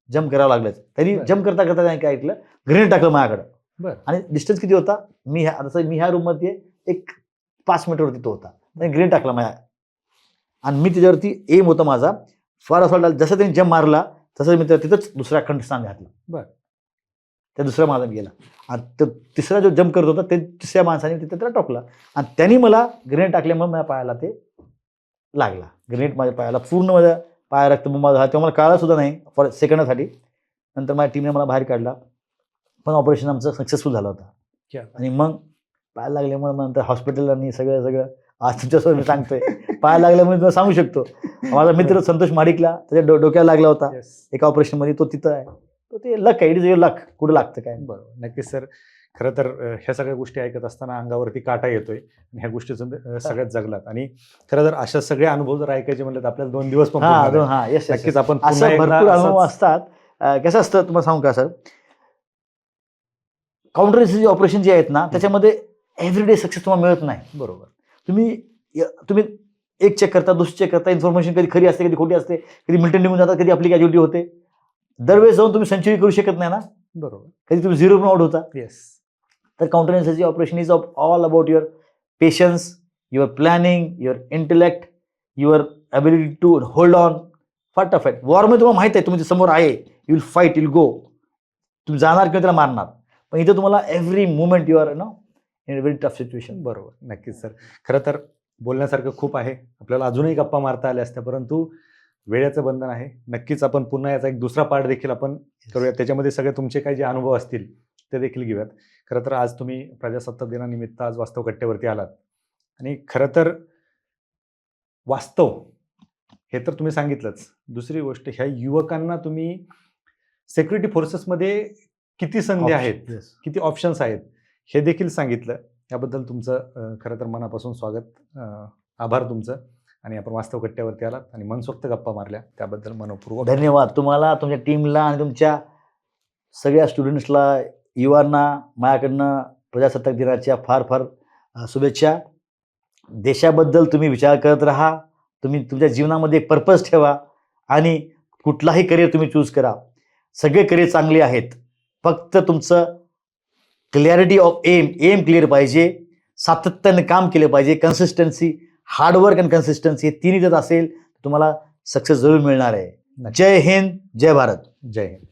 जम्प करावं लागलं. त्यांनी बरं. जम्प करता करता त्यांनी काय ऐकलं, ग्रेनेड टाकलं माझ्याकडं. बरं. आणि डिस्टन्स किती होता, मी ह्या रूममध्ये एक 5 मीटरवरती तो होता. त्यांनी ग्रेनेड टाकला माझ्या, आणि मी त्याच्यावरती एम होता माझा, फार असं वाटलं जसं त्यांनी जम्प मारला तसं मी तिथंच दुसरा खंडस्थान घातला. बरं. त्या दुसऱ्या माणसाने गेला, आणि तो तिसरा जो जम्प करत होता ते तिसऱ्या माणसाने तिथे त्याला टोकला, आणि त्यांनी मला ग्रेनेड टाकल्यामुळे माझ्या पायाला ते लागला. ग्रेनेड माझ्या पायाला, पूर्ण माझ्या पाया रक्तबंबाळ झाला. तेव्हा मला कळलं सुद्धा नाही फॉर सेकंडासाठी. नंतर माझ्या टीमने मला बाहेर काढला, पण ऑपरेशन आमचं सक्सेसफुल झालं होतं. क्या? आणि मग पाय लागल्यामुळे मग नंतर हॉस्पिटल आणि सगळं आज तुमच्यासोबत मी सांगतोय. पाय लागल्यामुळे तुला सांगू शकतो, माझा मित्र संतोष माडिकला त्याच्या डोक्याला लागला होता Yes. एका ऑपरेशनमध्ये, तो तिथं आहे. तो ते लक आहे, इट इज युअर लक, कुठं लागतं काय. बरोबर, नक्कीच सर. खरं तर ह्या सगळ्या गोष्टी ऐकत असताना अंगावरती काटा येतोय, आणि ह्या गोष्टीचं सगळ्यात जगलात. आणि खरं तर अशा सगळे अनुभव जर ऐकायचे म्हणलं तर आपल्याला 2 दिवस पण पुरणार नाही. हा येस, नक्कीच आपण पुन्हा असं एकदा भरपूर अनुभव असंच- असतात. कसं असतं तुम्हाला सांगू का सर, काउंटर जे ऑपरेशन जे आहेत ना, त्याच्यामध्ये एव्हरीडे सक्सेस तुम्हाला मिळत नाही. बरोबर. तुम्ही एक चेक करता, दुसरी चेक करता, इन्फॉर्मेशन कधी खरी असते, कधी खोटी असते, कधी मिल्टन निघून जातात, कधी आपली कॅज्युअलिटी होते. दरवेळेस जाऊन तुम्ही सेंचुरी करू शकत नाही ना, बरोबर. कधी तुम्ही 0 पण आउट होता. येस. तर काउंटर एन्सरची operation is all about your patience, your planning, your intellect, your ability to hold on. फटाफट वॉरमध्ये तुम्हाला माहित आहे तुमच्या समोर आहे, you will fight, you will go, तुम्ही जाणार किंवा त्याला मारणार. पण इथे तुम्हाला every movement you are in a very tough situation. बरोबर, नक्कीच सर. खरं तर बोलण्यासारखं खूप आहे, आपल्याला अजूनही गप्पा मारता आल्या असत्या, परंतु वेळेचं बंधन आहे. नक्कीच आपण पुन्हा याचा एक दुसरा पार्ट देखील आपण करूया, त्याच्यामध्ये सगळे तुमचे काही जे अनुभव असतील ते देखील घेऊयात. खरं तर आज तुम्ही प्रजासत्ताक दिनानिमित्त आज वास्तव कट्ट्यावरती आलात, आणि खरं तर वास्तव हे तर तुम्ही सांगितलंच. दुसरी गोष्ट, ह्या युवकांना तुम्ही सिक्युरिटी फोर्सेसमध्ये किती संधी आहेत, किती ऑप्शन्स आहेत, हे देखील सांगितलं. याबद्दल तुमचं खरं तर मनापासून स्वागत, आभार तुमचं. आणि आपण वास्तव कट्ट्यावरती आलात आणि मनसोक्त गप्पा मारल्या, त्याबद्दल मनपूर्वक धन्यवाद तुम्हाला, तुमच्या टीमला आणि तुमच्या सगळ्या स्टुडंट्सला, युवांना माझ्याकडनं प्रजासत्ताक दिनाच्या फार फार शुभेच्छा. देशाबद्दल तुम्ही विचार करत राहा, तुम्ही तुमच्या जीवनामध्ये एक पर्पज ठेवा, आणि कुठलाही करिअर तुम्ही चूज करा. सगळे करिअर चांगले आहेत, फक्त तुमचं क्लॅरिटी ऑफ एम क्लिअर पाहिजे, सातत्याने काम केलं पाहिजे, कन्सिस्टन्सी, हार्डवर्क आणि कन्सिस्टन्सी हे तिन्ही जर असेल तुम्हाला सक्सेस जरूर मिळणार आहे. जय हिंद, जय भारत. जय हिंद.